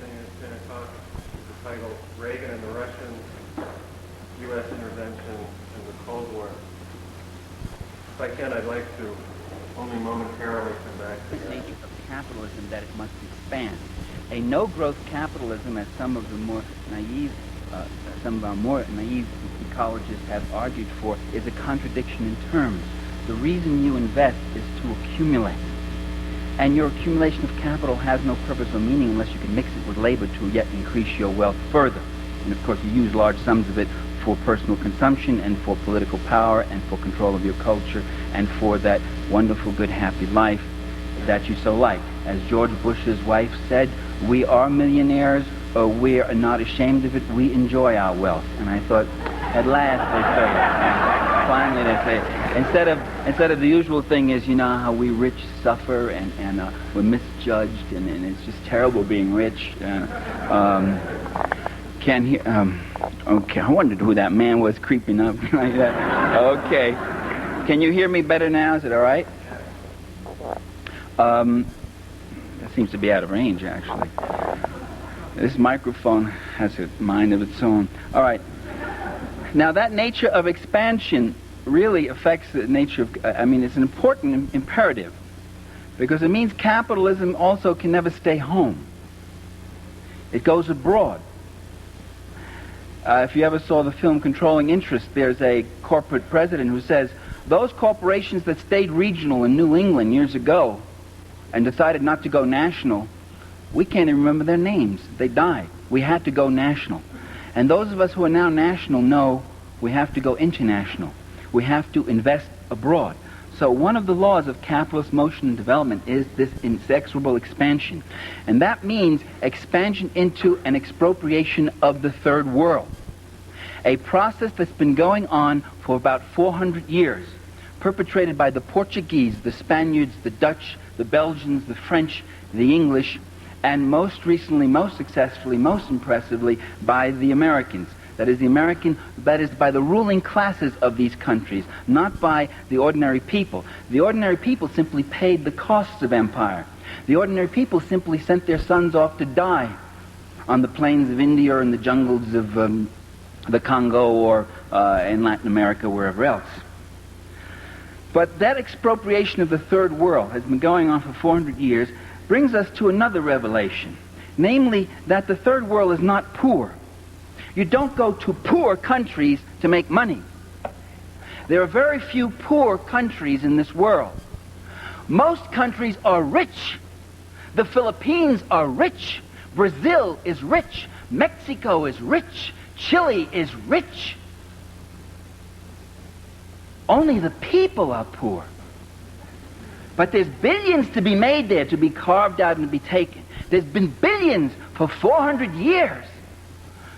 evening at 10 o'clock is the title, Reagan and the Russians, U.S. Intervention in the Cold War. If I can, I'd like to only momentarily come back to The that. nature of capitalism that it must expand. A no-growth capitalism, as some of our more naive ecologists have argued for, is a contradiction in terms. The reason you invest is to accumulate. And your accumulation of capital has no purpose or meaning unless you can mix it with labor to yet increase your wealth further. And of course you use large sums of it for personal consumption and for political power and for control of your culture and for that wonderful, good, happy life that you so like. As George Bush's wife said, we are millionaires, or we are not ashamed of it, we enjoy our wealth. And I thought, at last they say it. Finally they say it. Instead of the usual thing is, you know, how we rich suffer and we're misjudged and it's just terrible being rich. Can't hear, okay, I wondered who that man was creeping up like that. Okay. Can you hear me better now? Is it all right? That seems to be out of range, actually. This microphone has a mind of its own. All right. Now, that nature of expansion really affects the nature of, it's an important imperative because it means capitalism also can never stay home. It goes abroad. If you ever saw the film Controlling Interest, there's a corporate president who says, those corporations that stayed regional in New England years ago and decided not to go national, we can't even remember their names. They died. We had to go national. And those of us who are now national know we have to go international. We have to invest abroad. So one of the laws of capitalist motion and development is this inexorable expansion. And that means expansion into an expropriation of the third world. A process that's been going on for about 400 years, perpetrated by the Portuguese, the Spaniards, the Dutch, the Belgians, the French, the English, and most recently, most successfully, most impressively, by the Americans. That is by the ruling classes of these countries, not by the ordinary people. The ordinary people simply paid the costs of empire. The ordinary people simply sent their sons off to die on the plains of India or in the jungles of the Congo or in Latin America, wherever else. But that expropriation of the third world has been going on for 400 years, brings us to another revelation, namely that the third world is not poor. You don't go to poor countries to make money. There are very few poor countries in this world. Most countries are rich. The Philippines are rich. Brazil is rich. Mexico is rich. Chile is rich. Only the people are poor. But there's billions to be made there, to be carved out and to be taken. There's been billions for 400 years.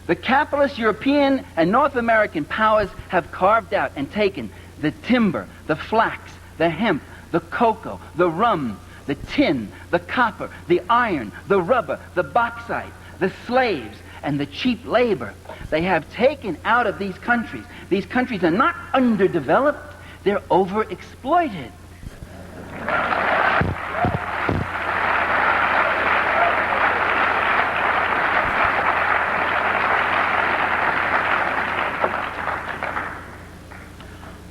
The capitalist European and North American powers have carved out and taken the timber, the flax, the hemp, the cocoa, the rum, the tin, the copper, the iron, the rubber, the bauxite, the slaves, and the cheap labor. They have taken out of these countries. These countries are not underdeveloped, they're overexploited.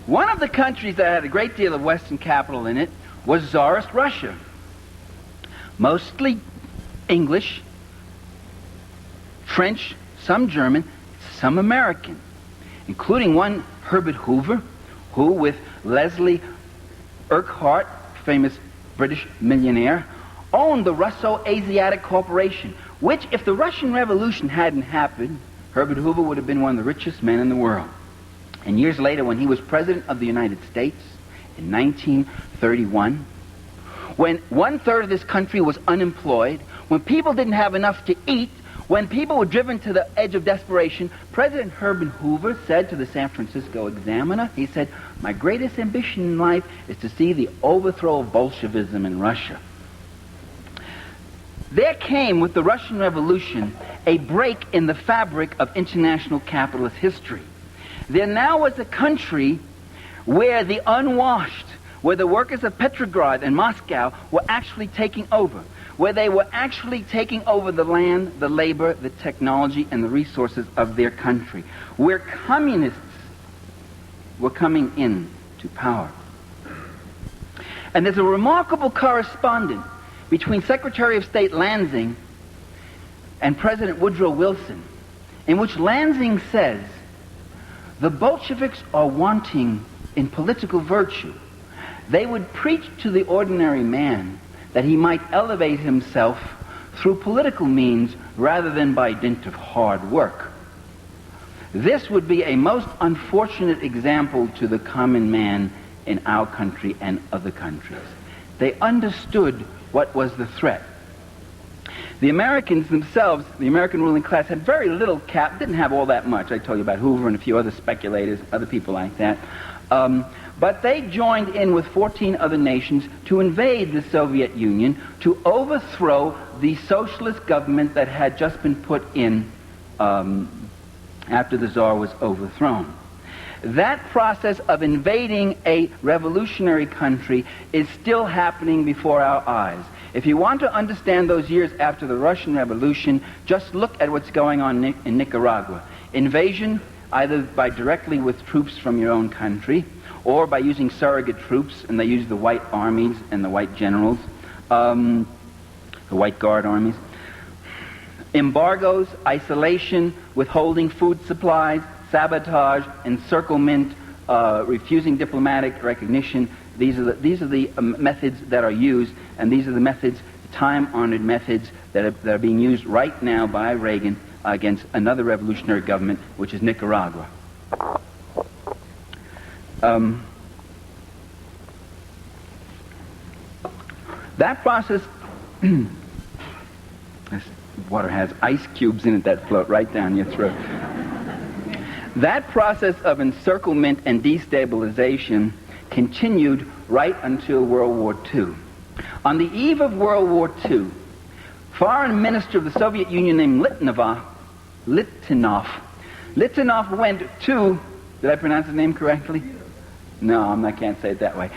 One of the countries that had a great deal of Western capital in it was Tsarist Russia. Mostly English, French, some German, some American, including one Herbert Hoover, who with Leslie Urquhart, famous British millionaire, owned the Russo-Asiatic Corporation, which, if the Russian Revolution hadn't happened, Herbert Hoover would have been one of the richest men in the world. And years later, when he was President of the United States, in 1931, when 1/3 of this country was unemployed, when people didn't have enough to eat, when people were driven to the edge of desperation, President Herbert Hoover said to the San Francisco Examiner, he said, "My greatest ambition in life is to see the overthrow of Bolshevism in Russia." There came, with the Russian Revolution, a break in the fabric of international capitalist history. There now was a country where the unwashed, where the workers of Petrograd and Moscow were actually taking over, where they were actually taking over the land, the labor, the technology, and the resources of their country, where communists were coming in to power. And there's a remarkable correspondence between Secretary of State Lansing and President Woodrow Wilson, in which Lansing says, the Bolsheviks are wanting in political virtue. They would preach to the ordinary man that he might elevate himself through political means rather than by dint of hard work. This would be a most unfortunate example to the common man in our country and other countries. They understood what was the threat. The Americans themselves, the American ruling class, had very little cap, didn't have all that much. I told you about Hoover and a few other speculators, other people like that. But they joined in with 14 other nations to invade the Soviet Union, to overthrow the socialist government that had just been put in after the Tsar was overthrown. That process of invading a revolutionary country is still happening before our eyes. If you want to understand those years after the Russian Revolution, just look at what's going on in Nicaragua. Invasion, either by directly with troops from your own country, or by using surrogate troops, and they use the white armies and the white generals, the white guard armies. Embargoes, isolation, withholding food supplies, sabotage, encirclement, refusing diplomatic recognition. These are the methods that are used, and these are the methods, time-honored methods, that are being used right now by Reagan against another revolutionary government, which is Nicaragua. That process, this water has ice cubes in it that float right down your throat. That process of encirclement and destabilization continued right until World War II. On the eve of World War II, Foreign Minister of the Soviet Union named Litanov went to, did I pronounce his name correctly? No, I can't say it that way.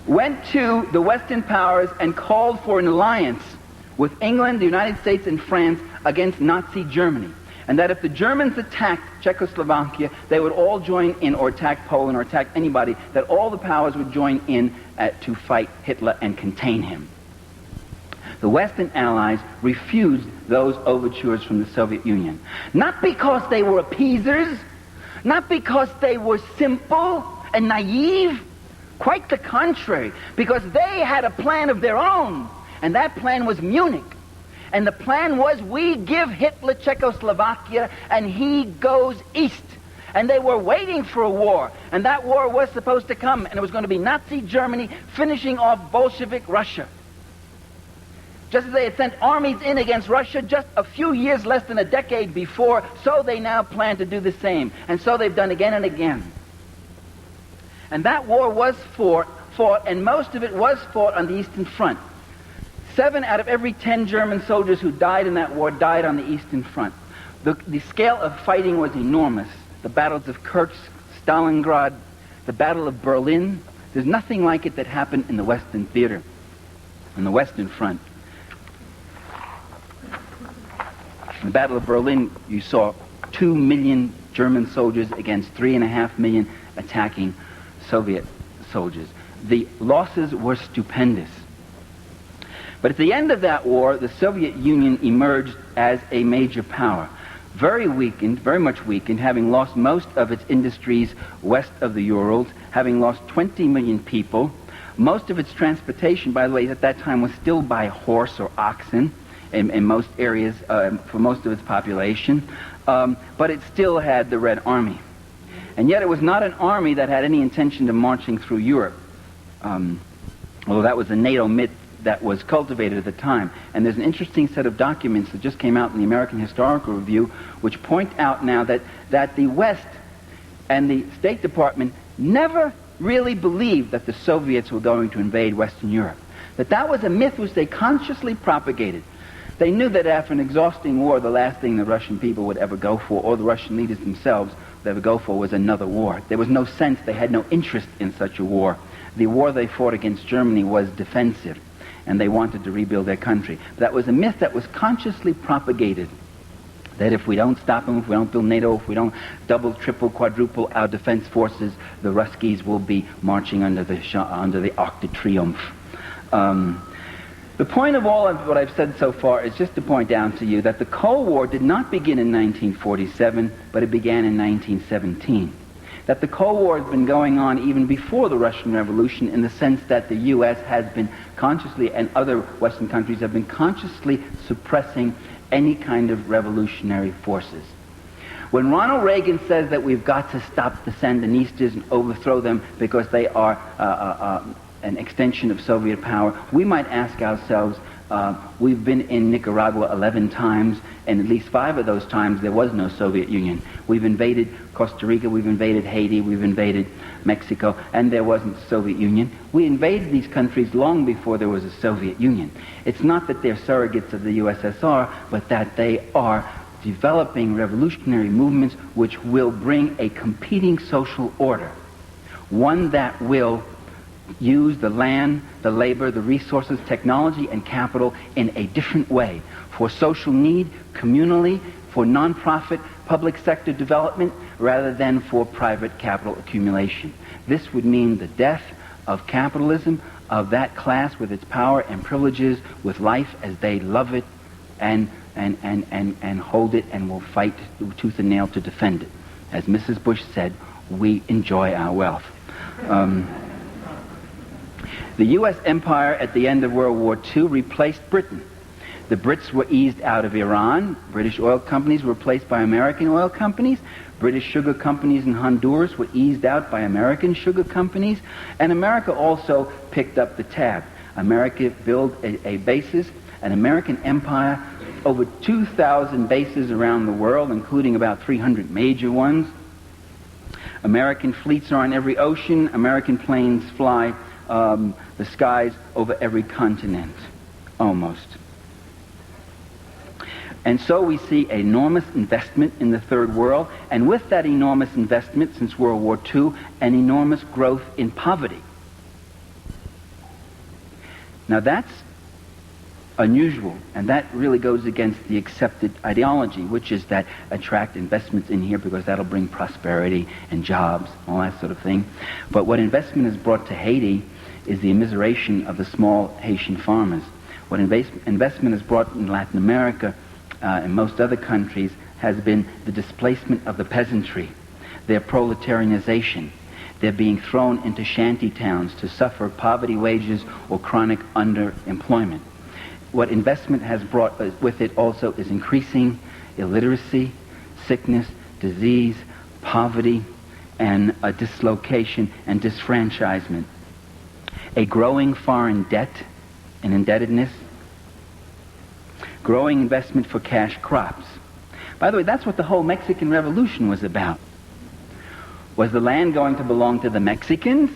Went to the Western powers and called for an alliance with England, the United States, and France against Nazi Germany. And that if the Germans attacked Czechoslovakia, they would all join in, or attack Poland, or attack anybody, that all the powers would join in to fight Hitler and contain him. The Western Allies refused those overtures from the Soviet Union. Not because they were appeasers, not because they were simple and naive, quite the contrary, because they had a plan of their own, and that plan was Munich. And the plan was, we give Hitler Czechoslovakia and he goes east. And they were waiting for a war, and that war was supposed to come, and it was going to be Nazi Germany finishing off Bolshevik Russia. Just as they had sent armies in against Russia just a few years, less than a decade before, so they now plan to do the same. And so they've done again and again. And that war was fought, and most of it was fought on the Eastern Front. 7 out of every 10 German soldiers who died in that war died on the Eastern Front. The scale of fighting was enormous. The battles of Kursk, Stalingrad, the Battle of Berlin. There's nothing like it that happened in the Western theater, on the Western Front. In the Battle of Berlin, you saw 2 million German soldiers against 3.5 million attacking Soviet soldiers. The losses were stupendous. But at the end of that war, the Soviet Union emerged as a major power. Very weakened, very much weakened, having lost most of its industries west of the Urals, having lost 20 million people. Most of its transportation, by the way, at that time was still by horse or oxen in most areas, for most of its population. But it still had the Red Army. And yet it was not an army that had any intention of marching through Europe. Although that was a NATO myth that was cultivated at the time. And there's an interesting set of documents that just came out in the American Historical Review which point out now that the West and the State Department never really believed that the Soviets were going to invade Western Europe. That was a myth which they consciously propagated. They knew that after an exhausting war, the last thing the Russian people would ever go for, or the Russian leaders themselves would ever go for, was another war. There was no sense, they had no interest in such a war. The war they fought against Germany was defensive. and they wanted to rebuild their country. That was a myth that was consciously propagated, that if we don't stop them, if we don't build NATO, if we don't double, triple, quadruple our defense forces, the Ruskies will be marching under the Arc de Triomphe. The point of all of what I've said so far is just to point out to you that the Cold War did not begin in 1947, but it began in 1917. That the Cold War has been going on even before the Russian Revolution, in the sense that the U.S. has been consciously, and other Western countries have been consciously suppressing any kind of revolutionary forces. When Ronald Reagan says that we've got to stop the Sandinistas and overthrow them because they are an extension of Soviet power, we might ask ourselves, we've been in Nicaragua 11 times, and at least 5 of those times there was no Soviet Union. We've invaded Costa Rica, we've invaded Haiti, we've invaded Mexico, and there wasn't the Soviet Union. We invaded these countries long before there was a Soviet Union. It's not that they're surrogates of the USSR, but that they are developing revolutionary movements which will bring a competing social order, one that will use the land, the labor, the resources, technology, and capital in a different way, for social need, communally, for non-profit, public sector development, rather than for private capital accumulation. This would mean the death of capitalism, of that class with its power and privileges, with life as they love it, and hold it, and will fight tooth and nail to defend it. As Mrs. Bush said, we enjoy our wealth. The U.S. empire at the end of World War II replaced Britain. The Brits were eased out of Iran. British oil companies were replaced by American oil companies. British sugar companies in Honduras were eased out by American sugar companies. And America also picked up the tab. America built a basis, an American empire, over 2,000 bases around the world, including about 300 major ones. American fleets are on every ocean. American planes fly the skies over every continent, almost. And so we see enormous investment in the Third World, and with that enormous investment since World War II, an enormous growth in poverty. Now that's unusual, and that really goes against the accepted ideology, which is that attract investments in here because that'll bring prosperity and jobs, all that sort of thing. But what investment has brought to Haiti is the immiseration of the small Haitian farmers. What investment has brought in Latin America and most other countries has been the displacement of the peasantry, their proletarianization. They're being thrown into shanty towns to suffer poverty wages or chronic underemployment. What investment has brought with it also is increasing illiteracy, sickness, disease, poverty, and a dislocation and disfranchisement. A growing foreign debt and indebtedness, growing investment for cash crops. By the way, that's what the whole Mexican Revolution was about. Was the land going to belong to the Mexicans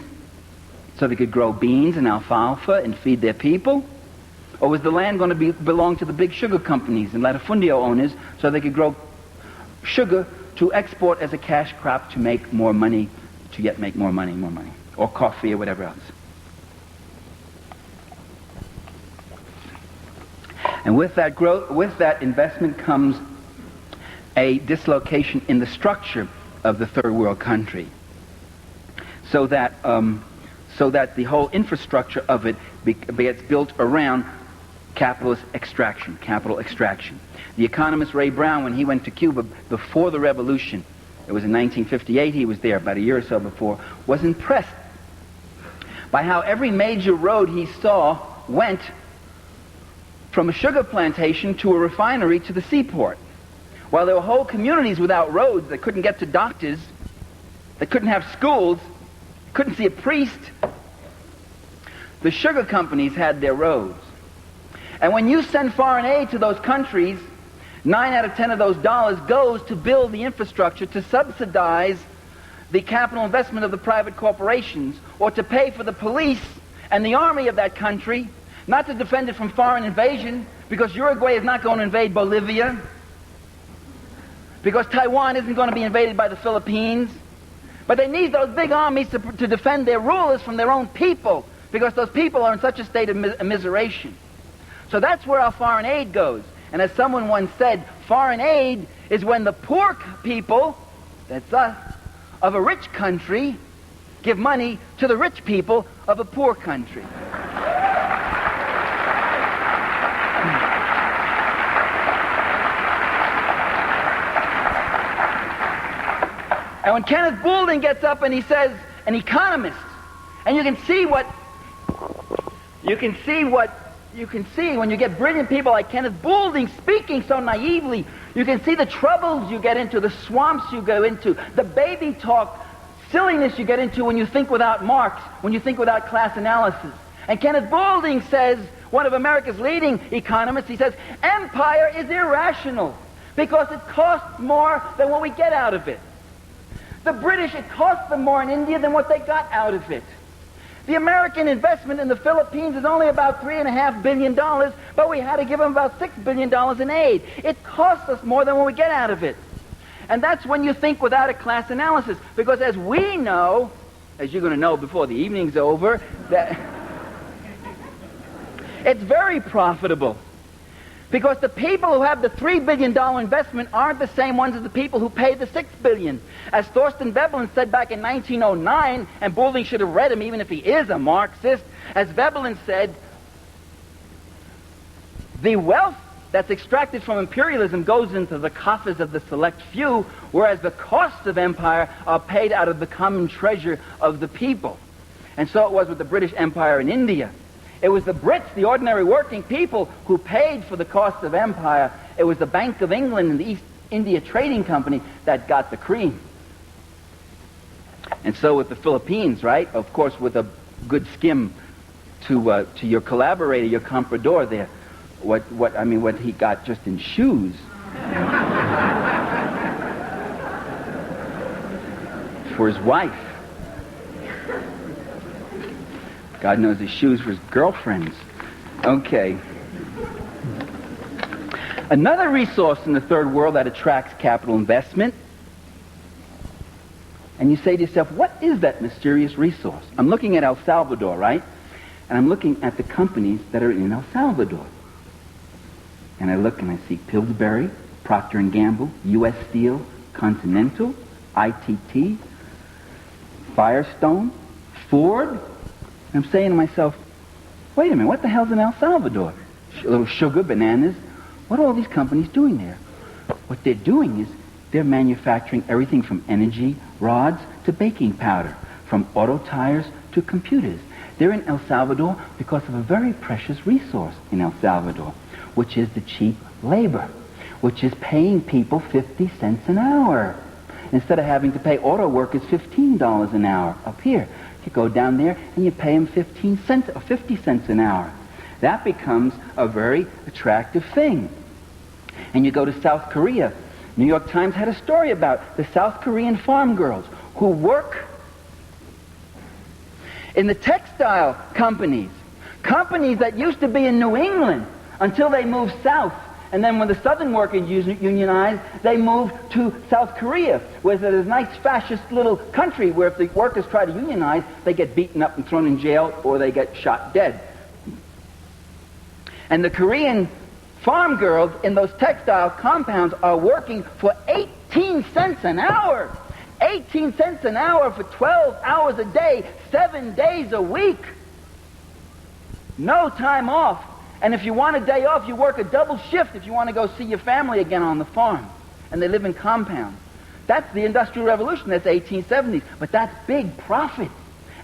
so they could grow beans and alfalfa and feed their people? Or was the land going to belong to the big sugar companies and latifundio owners so they could grow sugar to export as a cash crop to make more money, to yet make more money, or coffee or whatever else? And with that growth, with that investment comes a dislocation in the structure of the third world country, so that the whole infrastructure of it gets built around capitalist extraction, capital extraction. The economist Ray Brown, when he went to Cuba before the revolution, it was in 1958, he was there about a year or so before, was impressed by how every major road he saw went from a sugar plantation to a refinery to the seaport. While there were whole communities without roads, that couldn't get to doctors, that couldn't have schools, couldn't see a priest, the sugar companies had their roads. And when you send foreign aid to those countries, 9 out of 10 of those dollars goes to build the infrastructure, to subsidize the capital investment of the private corporations, or to pay for the police and the army of that country, not to defend it from foreign invasion, because Uruguay is not going to invade Bolivia, because Taiwan isn't going to be invaded by the Philippines. But they need those big armies to defend their rulers from their own people, because those people are in such a state of immiseration. So that's where our foreign aid goes. And as someone once said, foreign aid is when the poor people, that's us, of a rich country give money to the rich people of a poor country. And when Kenneth Boulding gets up and he says, an economist, and you can see when you get brilliant people like Kenneth Boulding speaking so naively, you can see the troubles you get into, the swamps you go into, the baby talk, silliness you get into when you think without Marx, when you think without class analysis. And Kenneth Boulding says, one of America's leading economists, he says, empire is irrational because it costs more than what we get out of it. The British, it cost them more in India than what they got out of it. The American investment in the Philippines is only about $3.5 billion, but we had to give them about $6 billion in aid. It costs us more than what we get out of it. And that's when you think without a class analysis, because as we know, as you're going to know before the evening's over, that it's very profitable. Because the people who have the $3 billion investment aren't the same ones as the people who pay the $6 billion. As Thorsten Veblen said back in 1909, and Boulding should have read him even if he is a Marxist, as Veblen said, the wealth that's extracted from imperialism goes into the coffers of the select few, whereas the costs of empire are paid out of the common treasure of the people. And so it was with the British Empire in India. It was the Brits, the ordinary working people, who paid for the cost of empire. It was the Bank of England and the East India Trading Company that got the cream. And so with the Philippines, right? Of course, with a good skim to your collaborator, your comprador there, what he got just in shoes. For his wife. God knows his shoes for his girlfriends. Okay. Another resource in the third world that attracts capital investment. And you say to yourself, what is that mysterious resource? I'm looking at El Salvador, right? And I'm looking at the companies that are in El Salvador. And I look and I see Pillsbury, Procter & Gamble, U.S. Steel, Continental, ITT, Firestone, Ford. I'm saying to myself, wait a minute, what the hell's in El Salvador? A little sugar, bananas. What are all these companies doing there? What they're doing is they're manufacturing everything from energy rods to baking powder, from auto tires to computers. They're in El Salvador because of a very precious resource in El Salvador, which is the cheap labor, which is paying people 50 cents an hour. Instead of having to pay auto workers $15 an hour up here. You go down there and you pay them 15 cents or 50 cents an hour. That becomes a very attractive thing. And you go to South Korea. New York Times had a story about the South Korean farm girls who work in the textile companies that used to be in New England until they moved south. And then when the Southern workers unionized, they moved to South Korea, where there's a nice fascist little country where if the workers try to unionize, they get beaten up and thrown in jail or they get shot dead. And the Korean farm girls in those textile compounds are working for 18 cents an hour. 18 cents an hour for 12 hours a day, 7 days a week. No time off. And if you want a day off, you work a double shift if you want to go see your family again on the farm. And they live in compounds. That's the Industrial Revolution. That's 1870s. But that's big profit.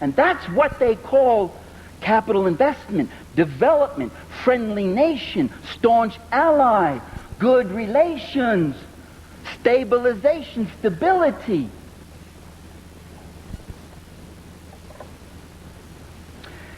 And that's what they call capital investment, development, friendly nation, staunch ally, good relations, stabilization, stability.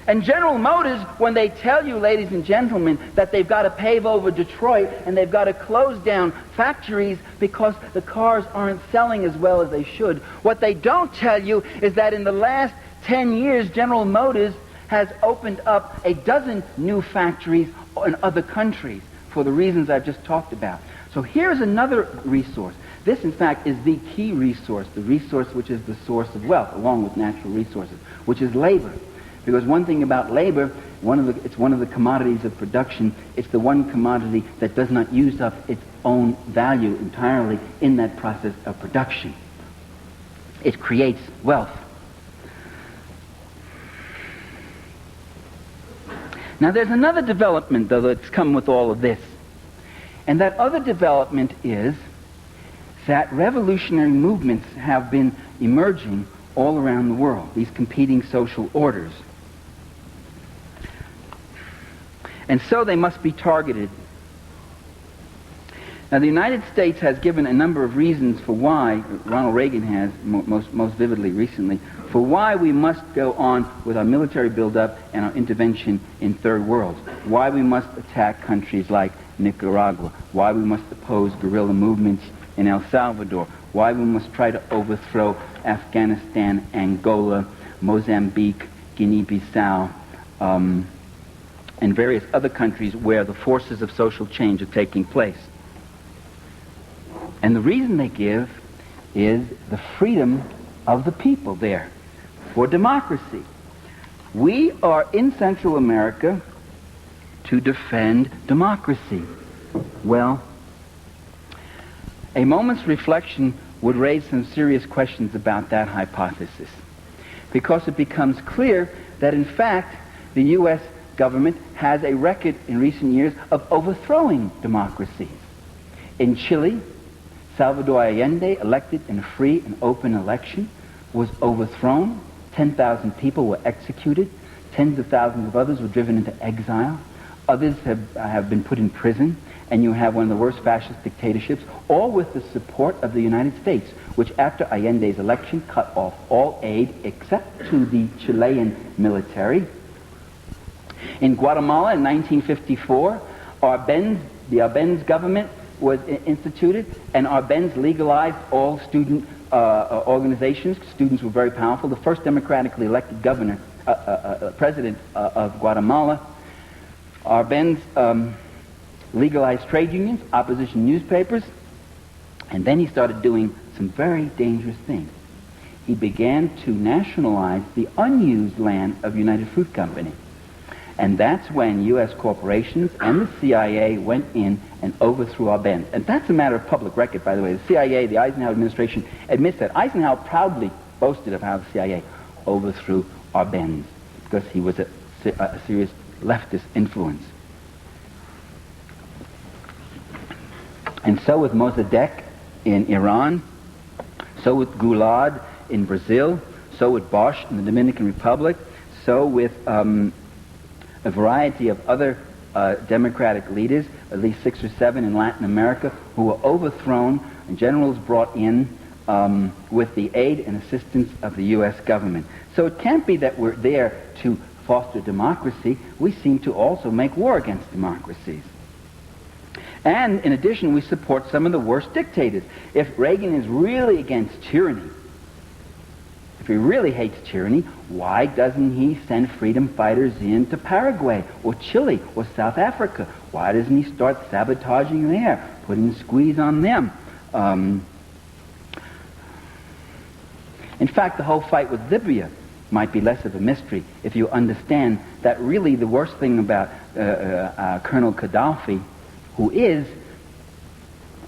And General Motors, when they tell you, ladies and gentlemen, that they've got to pave over Detroit and they've got to close down factories because the cars aren't selling as well as they should, what they don't tell you is that in the last 10 years, General Motors has opened up a dozen new factories in other countries for the reasons I've just talked about. So here's another resource. This, in fact, is the key resource, the resource which is the source of wealth, along with natural resources, which is labor. Because one thing about labor, it's one of the commodities of production. It's the one commodity that does not use up its own value entirely in that process of production. It creates wealth. Now there's another development, though, that's come with all of this. And that other development is that revolutionary movements have been emerging all around the world, these competing social orders. And so they must be targeted. Now the United States has given a number of reasons for why, Ronald Reagan has most vividly recently, for why we must go on with our military buildup and our intervention in third worlds, why we must attack countries like Nicaragua, why we must oppose guerrilla movements in El Salvador, why we must try to overthrow Afghanistan, Angola, Mozambique, Guinea-Bissau, and various other countries where the forces of social change are taking place. And the reason they give is the freedom of the people there for democracy. We are in Central America to defend democracy. Well, a moment's reflection would raise some serious questions about that hypothesis, because it becomes clear that in fact the U.S. government has a record in recent years of overthrowing democracies. In Chile, Salvador Allende, elected in a free and open election, was overthrown. 10,000 people were executed. Tens of thousands of others were driven into exile. Others have been put in prison. And you have one of the worst fascist dictatorships, all with the support of the United States, which after Allende's election cut off all aid except to the Chilean military. In Guatemala in 1954, the Arbenz government was instituted, and Arbenz legalized all student organizations. Students were very powerful. The first democratically elected president of Guatemala. Arbenz legalized trade unions, opposition newspapers, and then he started doing some very dangerous things. He began to nationalize the unused land of United Fruit Company. And that's when U.S. corporations and the CIA went in and overthrew Arbenz. And that's a matter of public record, by the way. The CIA, the Eisenhower administration, admits that. Eisenhower proudly boasted of how the CIA overthrew Arbenz, because he was a serious leftist influence. And so with Mossadegh in Iran, so with Goulad in Brazil, so with Bosch in the Dominican Republic, so with a variety of other democratic leaders, at least 6 or 7 in Latin America, who were overthrown and generals brought in with the aid and assistance of the U.S. government. So it can't be that we're there to foster democracy. We seem to also make war against democracies. And in addition, we support some of the worst dictators. If Reagan is really against tyranny, if he really hates tyranny, why doesn't he send freedom fighters into Paraguay or Chile or South Africa? Why doesn't he start sabotaging there, putting a squeeze on them? In fact, the whole fight with Libya might be less of a mystery if you understand that really the worst thing about Colonel Gaddafi, who is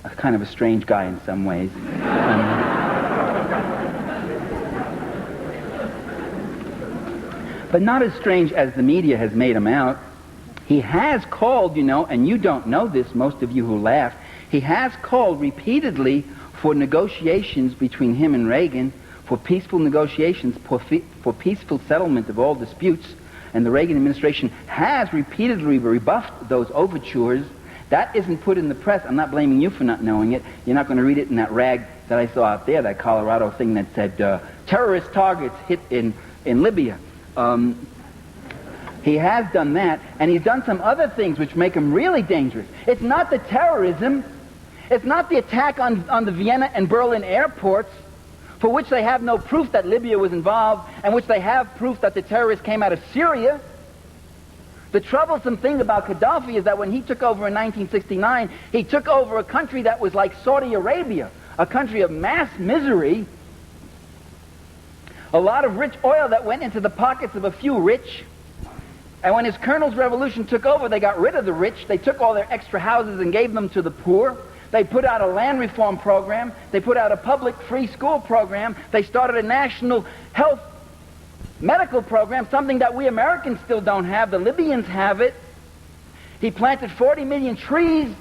a kind of a strange guy in some ways, but not as strange as the media has made him out. He has called, and you don't know this, most of you who laugh, he has called repeatedly for negotiations between him and Reagan, for peaceful negotiations, for peaceful settlement of all disputes, and the Reagan administration has repeatedly rebuffed those overtures. That isn't put in the press. I'm not blaming you for not knowing it. You're not going to read it in that rag that I saw out there, that Colorado thing that said, terrorist targets hit in Libya. He has done that, and he's done some other things which make him really dangerous. It's not the terrorism. It's not the attack on the Vienna and Berlin airports, for which they have no proof that Libya was involved, and which they have proof that the terrorists came out of Syria. The troublesome thing about Gaddafi is that when he took over in 1969, he took over a country that was like Saudi Arabia, a country of mass misery, A lot of rich oil that went into the pockets of a few rich. And when his colonel's revolution took over, they got rid of the rich. They took all their extra houses and gave them to the poor. They put out a land reform program. They put out a public free school program. They started a national health medical program, something that we Americans still don't have. The Libyans have it. He planted 40 million trees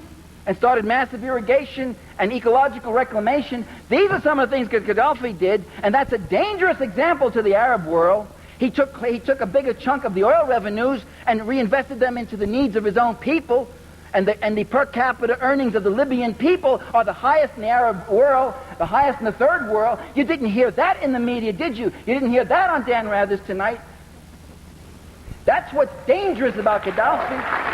and started massive irrigation and ecological reclamation. These are some of the things that Gaddafi did, and that's a dangerous example to the Arab world. He took a bigger chunk of the oil revenues and reinvested them into the needs of his own people, and the per capita earnings of the Libyan people are the highest in the Arab world, the highest in the third world. You didn't hear that in the media, did you? You didn't hear that on Dan Rather's Tonight. That's what's dangerous about Gaddafi.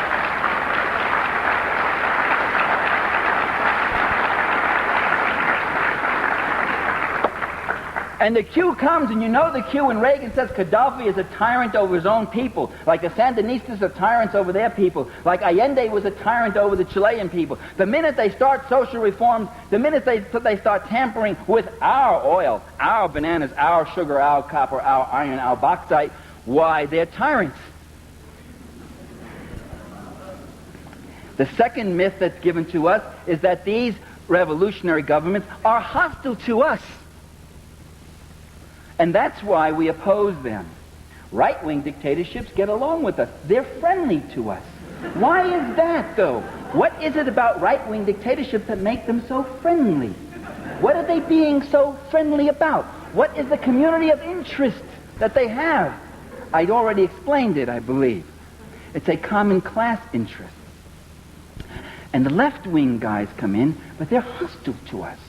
And the cue comes, and you know the cue when Reagan says Gaddafi is a tyrant over his own people, like the Sandinistas are tyrants over their people, like Allende was a tyrant over the Chilean people. The minute they start social reforms, the minute they start tampering with our oil, our bananas, our sugar, our copper, our iron, our bauxite, why, they're tyrants. The second myth that's given to us is that these revolutionary governments are hostile to us. And that's why we oppose them. Right-wing dictatorships get along with us. They're friendly to us. Why is that, though? What is it about right-wing dictatorships that make them so friendly? What are they being so friendly about? What is the community of interest that they have? I'd already explained it, I believe. It's a common class interest. And the left-wing guys come in, but they're hostile to us.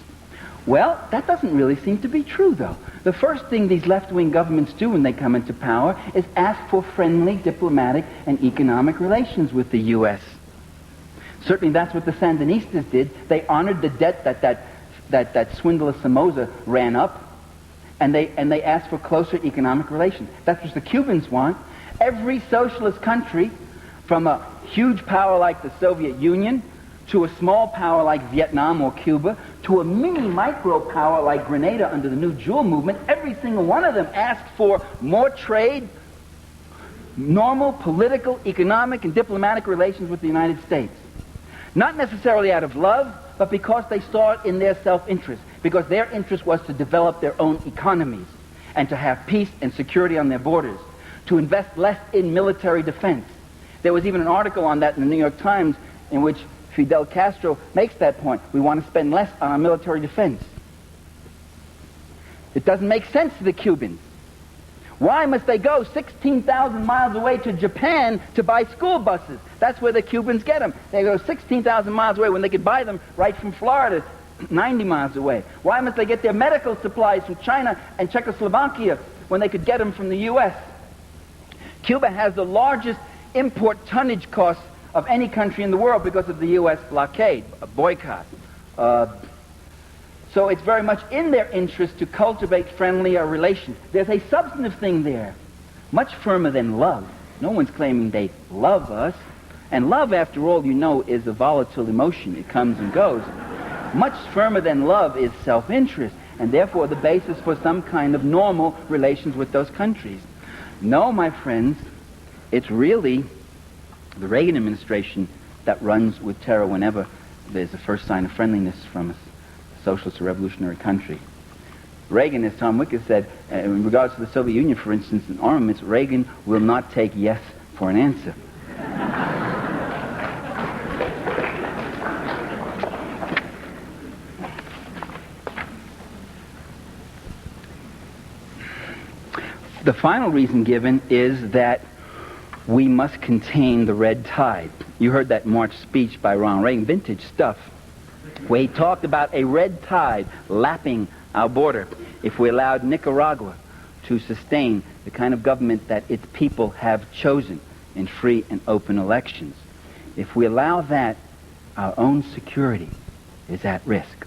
Well, that doesn't really seem to be true, though. The first thing these left-wing governments do when they come into power is ask for friendly diplomatic and economic relations with the U.S. Certainly that's what the Sandinistas did. They honored the debt that swindler Somoza ran up, and they asked for closer economic relations. That's what the Cubans want. Every socialist country, from a huge power like the Soviet Union to a small power like Vietnam or Cuba, to a mini-micro power like Grenada under the New Jewel movement, every single one of them asked for more trade, normal political, economic, and diplomatic relations with the United States. Not necessarily out of love, but because they saw it in their self-interest, because their interest was to develop their own economies and to have peace and security on their borders, to invest less in military defense. There was even an article on that in the New York Times in which Fidel Castro makes that point. We want to spend less on our military defense. It doesn't make sense to the Cubans. Why must they go 16,000 miles away to Japan to buy school buses? That's where the Cubans get them. They go 16,000 miles away when they could buy them right from Florida, 90 miles away. Why must they get their medical supplies from China and Czechoslovakia when they could get them from the U.S.? Cuba has the largest import tonnage costs of any country in the world because of the U.S. blockade, a boycott. So it's very much in their interest to cultivate friendlier relations. There's a substantive thing there, much firmer than love. No one's claiming they love us. And love, after all, you know, is a volatile emotion. It comes and goes. Much firmer than love is self-interest, and therefore the basis for some kind of normal relations with those countries. No, my friends, it's really the Reagan administration that runs with terror whenever there's a first sign of friendliness from a socialist or revolutionary country. Reagan, as Tom Wick has said, in regards to the Soviet Union, for instance, in armaments, Reagan will not take yes for an answer. The final reason given is that we must contain the red tide. You heard that March speech by Ronald Reagan, vintage stuff, where he talked about a red tide lapping our border if we allowed Nicaragua to sustain the kind of government that its people have chosen in free and open elections. If we allow that, our own security is at risk.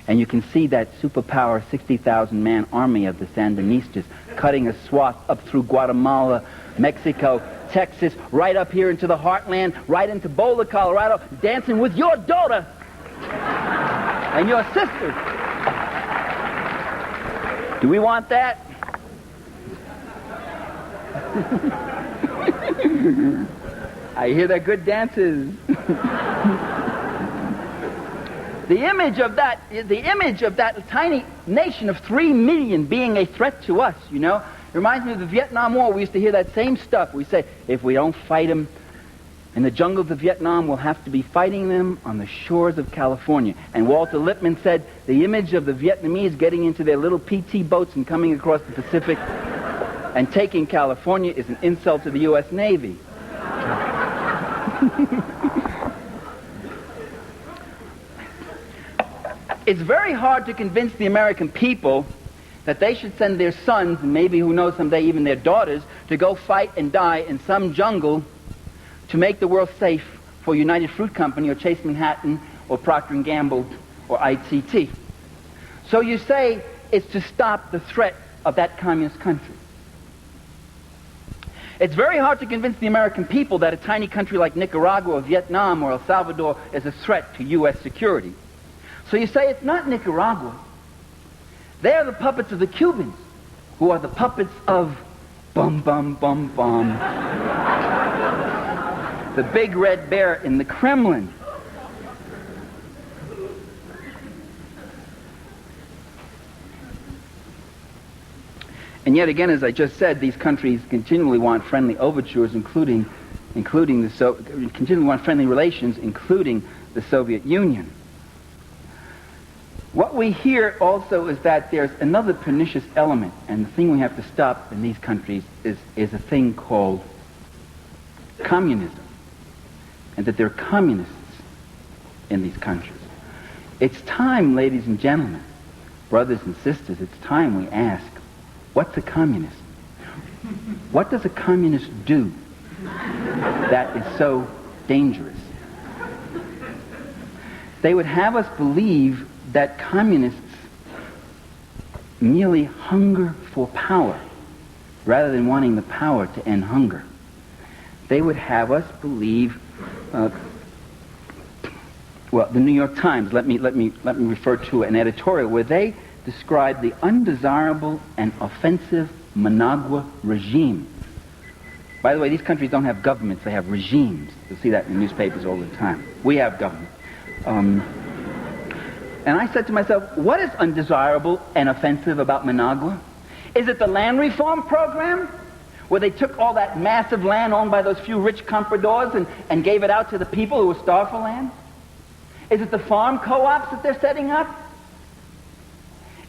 And you can see that superpower 60,000-man army of the Sandinistas cutting a swath up through Guatemala, Mexico, Texas, right up here into the heartland, right into Boulder, Colorado, dancing with your daughter and your sister. Do we want that? I hear they're good dancers. The image of that tiny nation of 3 million being a threat to us, you know, it reminds me of the Vietnam War. We used to hear that same stuff. We say, if we don't fight them in the jungles of Vietnam, we'll have to be fighting them on the shores of California. And Walter Lippmann said, the image of the Vietnamese getting into their little PT boats and coming across the Pacific and taking California is an insult to the U.S. Navy. It's very hard to convince the American people that they should send their sons, and maybe, who knows, someday even their daughters, to go fight and die in some jungle to make the world safe for United Fruit Company or Chase Manhattan or Procter & Gamble or ITT. So you say it's to stop the threat of that communist country. It's very hard to convince the American people that a tiny country like Nicaragua or Vietnam or El Salvador is a threat to U.S. security. So you say it's not Nicaragua. They are the puppets of the Cubans, who are the puppets of bum bum bum bum. The big red bear in the Kremlin. yet again, as I just said, these countries continually want friendly overtures, continually want friendly relations, including the Soviet Union. What we hear also is that there's another pernicious element, and the thing we have to stop in these countries is a thing called communism, and that there are communists in these countries. It's time, ladies and gentlemen, brothers and sisters, it's time we ask, what's a communist? What does a communist do that is so dangerous? They would have us believe that communists merely hunger for power rather than wanting the power to end hunger. They would have us believe, well, the New York Times, let me refer to an editorial where they describe the undesirable and offensive Managua regime. By the way, these countries don't have governments, they have regimes. You'll see that in the newspapers all the time. We have government. And I said to myself, what is undesirable and offensive about Managua? Is it the land reform program, where they took all that massive land owned by those few rich compradors and gave it out to the people who were starved for land? Is it the farm co-ops that they're setting up?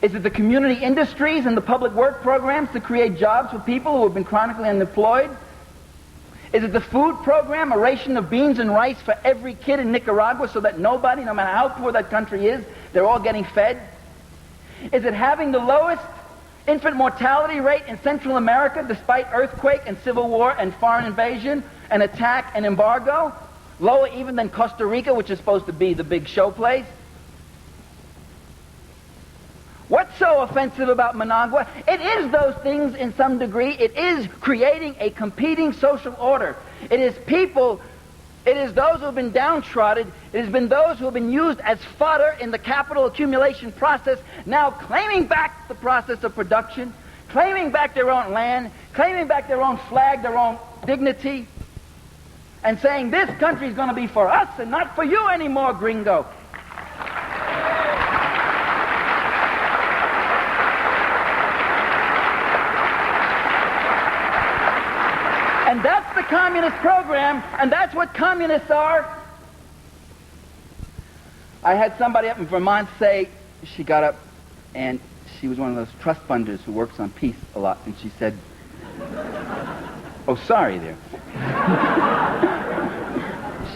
Is it the community industries and the public work programs to create jobs for people who have been chronically unemployed? Is it the food program, a ration of beans and rice for every kid in Nicaragua so that nobody, no matter how poor that country is, they're all getting fed? Is it having the lowest infant mortality rate in Central America despite earthquake and civil war and foreign invasion and attack and embargo? Lower even than Costa Rica, which is supposed to be the big show place? What's so offensive about Managua? It is those things in some degree. It is creating a competing social order. It is people, it is those who have been downtrodden, it has been those who have been used as fodder in the capital accumulation process, now claiming back the process of production, claiming back their own land, claiming back their own flag, their own dignity, and saying this country is going to be for us and not for you anymore, gringo. And that's the communist program, and that's what communists are. I had somebody up in Vermont say, she got up, and she was one of those trust funders who works on peace a lot, and she said, oh, sorry there.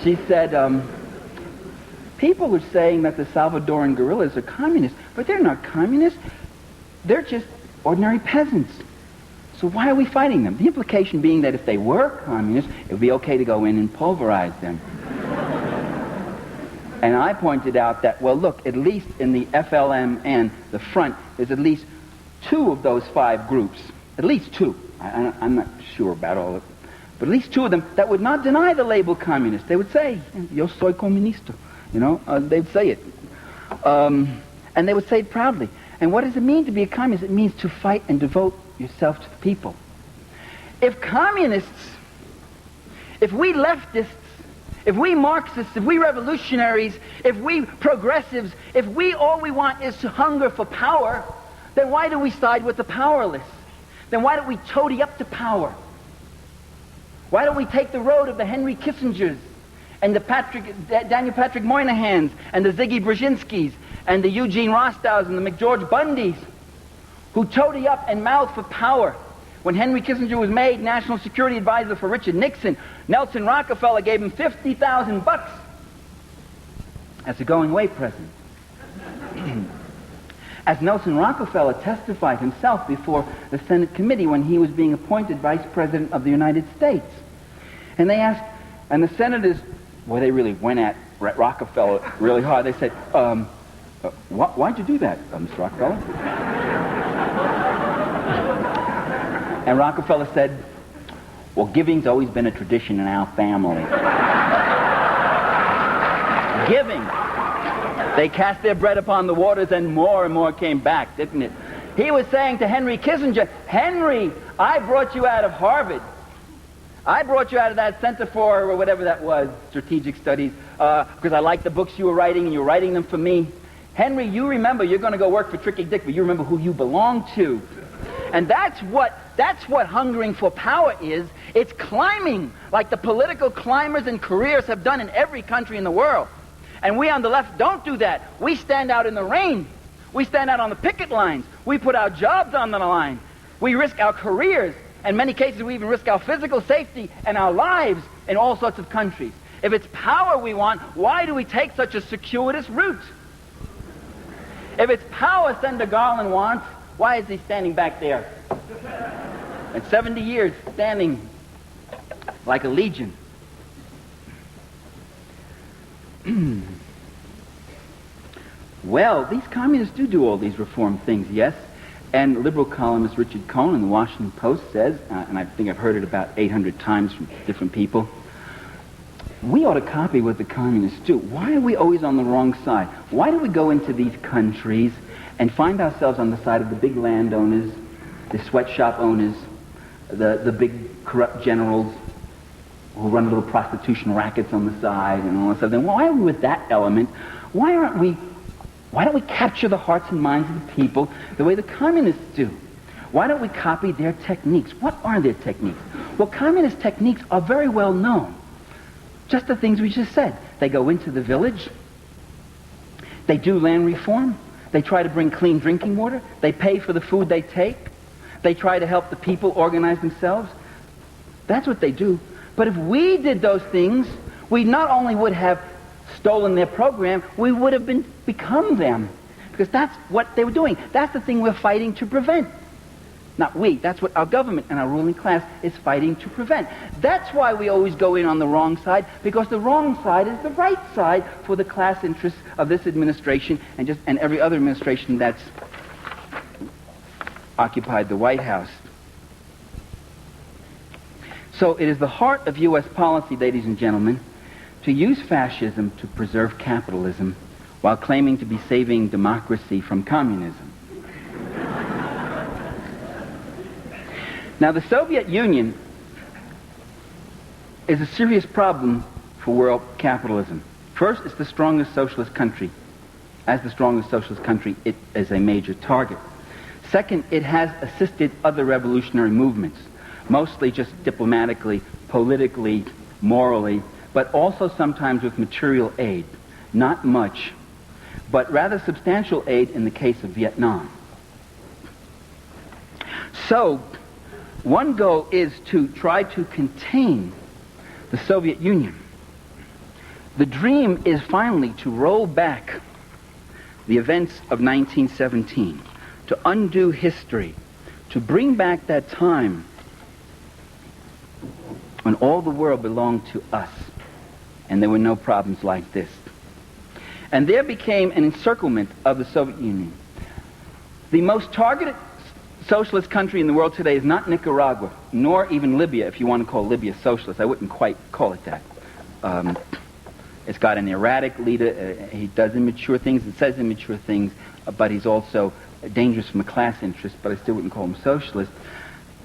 She said, people are saying that the Salvadoran guerrillas are communists, but they're not communists. They're just ordinary peasants. So why are we fighting them? The implication being that if they were communists, it would be okay to go in and pulverize them. And I pointed out that, well, look, at least in the FLM and the Front, there's at least two of those five groups, at least two, I'm not sure about all of them, but at least two of them that would not deny the label communist. They would say, yo soy comunista, you know, they'd say it. And they would say it proudly. And what does it mean to be a communist? It means to fight and devote yourself to the people. If communists, if we leftists, if we Marxists, if we revolutionaries, if we progressives, if we all we want is to hunger for power, then why do we side with the powerless? Then why don't we toady up to power? Why don't we take the road of the Henry Kissingers and the Daniel Patrick Moynahans and the Ziggy Brzezinskis and the Eugene Rostows and the McGeorge Bundys who toady up and mouth for power? When Henry Kissinger was made National Security Advisor for Richard Nixon, Nelson Rockefeller gave him $50,000 as a going-away present. As Nelson Rockefeller testified himself before the Senate committee when he was being appointed Vice President of the United States. And they asked, and the senators, well, they really went at Rockefeller really hard. They said, why'd you do that, Mr. Rockefeller? And Rockefeller said, well, giving's always been a tradition in our family. Giving. They cast their bread upon the waters and more came back, didn't it? He was saying to Henry Kissinger, Henry, I brought you out of Harvard. I brought you out of that Center for, or whatever that was, Strategic Studies, because I liked the books you were writing, and you were writing them for me. Henry, you remember you're going to go work for Tricky Dick, but you remember who you belong to. And that's what hungering for power is. It's climbing, like the political climbers and careers have done in every country in the world. And we on the left don't do that. We stand out in the rain. We stand out on the picket lines. We put our jobs on the line. We risk our careers. In many cases, we even risk our physical safety and our lives in all sorts of countries. If it's power we want, why do we take such a circuitous route? If it's power Senator Garland wants, why is he standing back there? And 70 years standing like a legion. Well, these communists do all these reform things, yes. And liberal columnist Richard Cohen in the Washington Post says, and I think I've heard it about 800 times from different people, we ought to copy what the communists do. Why are we always on the wrong side? Why do we go into these countries and find ourselves on the side of the big landowners, the sweatshop owners, the big corrupt generals who run little prostitution rackets on the side and all that stuff? Then why are we with that element? Why don't we capture the hearts and minds of the people the way the communists do? Why don't we copy their techniques? What are their techniques? Well, communist techniques are very well known. Just the things we just said. They go into the village. They do land reform. They try to bring clean drinking water. They pay for the food they take. They try to help the people organize themselves. That's what they do. But if we did those things, we not only would have stolen their program, we would have become them. Because that's what they were doing. That's the thing we're fighting to prevent. Not we. That's what our government and our ruling class is fighting to prevent. That's why we always go in on the wrong side, because the wrong side is the right side for the class interests of this administration and every other administration that's occupied the White House. So it is the heart of U.S. policy, ladies and gentlemen, to use fascism to preserve capitalism while claiming to be saving democracy from communism. Now, the Soviet Union is a serious problem for world capitalism. First, it's the strongest socialist country. As the strongest socialist country, it is a major target. Second, it has assisted other revolutionary movements, mostly just diplomatically, politically, morally, but also sometimes with material aid. Not much, but rather substantial aid in the case of Vietnam. So, one goal is to try to contain the Soviet Union. The dream is finally to roll back the events of 1917, to undo history, to bring back that time when all the world belonged to us and there were no problems like this. And there became an encirclement of the Soviet Union. The most targeted socialist country in the world today is not Nicaragua, nor even Libya, if you want to call Libya socialist. I wouldn't quite call it that. It's got an erratic leader. He does immature things and says immature things, but he's also dangerous from a class interest, but I still wouldn't call him socialist.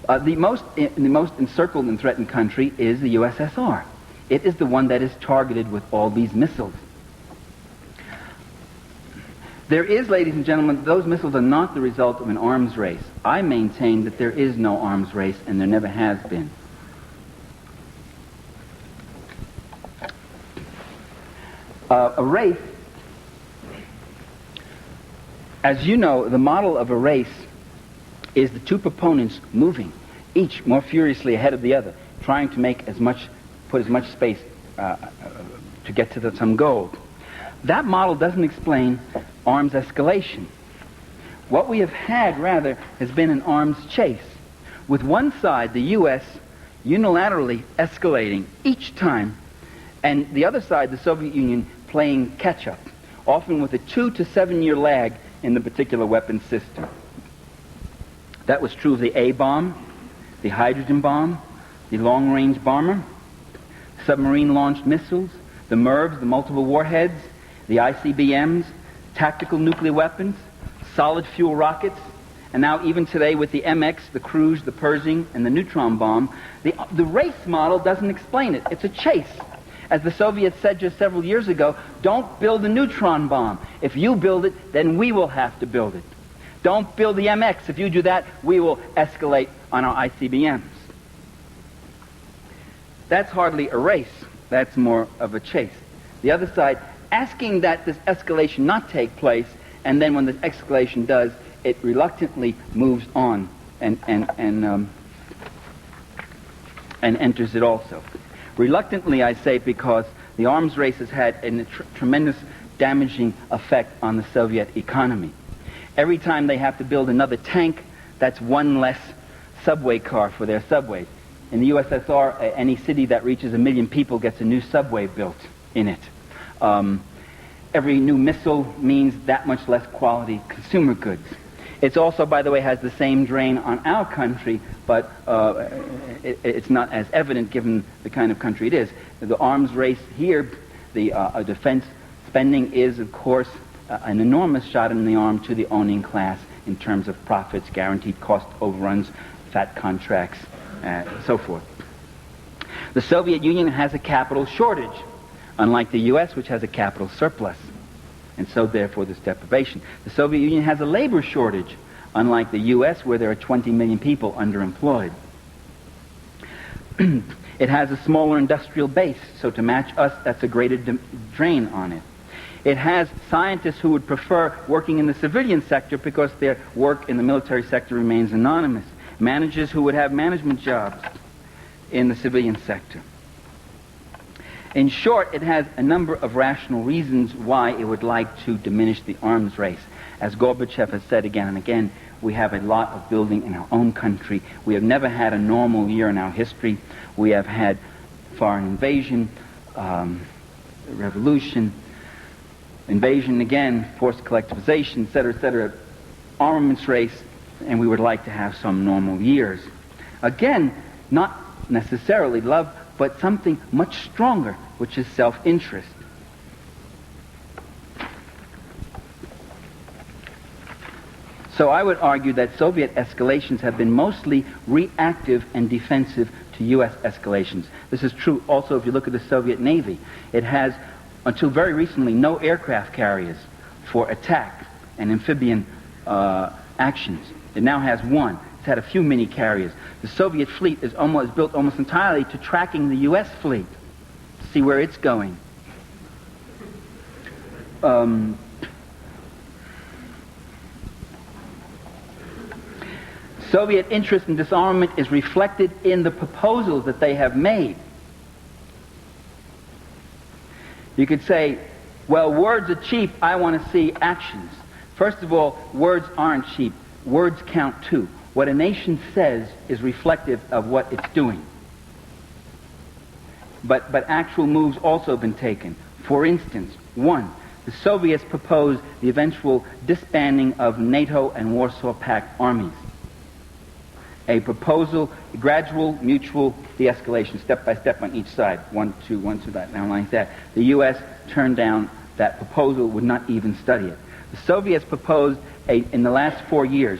The most encircled and threatened country is the USSR. It is the one that is targeted with all these missiles. There is, ladies and gentlemen, those missiles are not the result of an arms race. I maintain that there is no arms race, and there never has been. A race, as you know, the model of a race is the two proponents moving, each more furiously ahead of the other, trying to put as much space to get to some goal. That model doesn't explain arms escalation. What we have had, rather, has been an arms chase, with one side, the U.S., unilaterally escalating each time, and the other side, the Soviet Union, playing catch-up, often with a 2 to 7 year lag in the particular weapon system. That was true of the A-bomb, the hydrogen bomb, the long-range bomber, submarine-launched missiles, the MIRVs, the multiple warheads, the ICBMs, tactical nuclear weapons, solid-fuel rockets, and now even today with the MX, the cruise, the Pershing, and the neutron bomb. The race model doesn't explain it. It's a chase. As the Soviets said just several years ago, don't build a neutron bomb. If you build it, then we will have to build it. Don't build the MX. If you do that, we will escalate on our ICBMs. That's hardly a race. That's more of a chase. The other side, asking that this escalation not take place, and then when the escalation does, it reluctantly moves on and enters it also. Reluctantly, I say, because the arms race has had a tremendous damaging effect on the Soviet economy. Every time they have to build another tank, that's one less subway car for their subways. In the USSR, any city that reaches 1 million people gets a new subway built in it. Every new missile means that much less quality consumer goods. It also, by the way, has the same drain on our country, but it's not as evident given the kind of country it is. The arms race here, the defense spending is, of course, an enormous shot in the arm to the owning class in terms of profits, guaranteed cost overruns, fat contracts, and so forth. The Soviet Union has a capital shortage, unlike the U.S., which has a capital surplus. And so, therefore, there's deprivation. The Soviet Union has a labor shortage, unlike the U.S., where there are 20 million people underemployed. It has a smaller industrial base, so to match us, that's a greater drain on it. It has scientists who would prefer working in the civilian sector because their work in the military sector remains anonymous. Managers who would have management jobs in the civilian sector. In short, it has a number of rational reasons why it would like to diminish the arms race. As Gorbachev has said again and again, we have a lot of building in our own country. We have never had a normal year in our history. We have had foreign invasion, revolution, invasion again, forced collectivization, etc., armaments race, and we would like to have some normal years. Again, not necessarily love, but something much stronger, which is self-interest. So I would argue that Soviet escalations have been mostly reactive and defensive to U.S. escalations. This is true also if you look at the Soviet Navy. It has, until very recently, no aircraft carriers for attack and amphibian actions. It now has one. It's had a few mini carriers. The Soviet fleet is built almost entirely to tracking the U.S. fleet, to see where it's going. Soviet interest in disarmament is reflected in the proposals that they have made. You could say, well, words are cheap, I want to see actions. First of all, words aren't cheap. Words count too. What a nation says is reflective of what it's doing. But actual moves also have been taken. For instance, one, the Soviets proposed the eventual disbanding of NATO and Warsaw Pact armies. A proposal, gradual, mutual de-escalation, step by step on each side. One, two, that, down like that. The U.S. turned down that proposal, would not even study it. The Soviets proposed, in the last 4 years,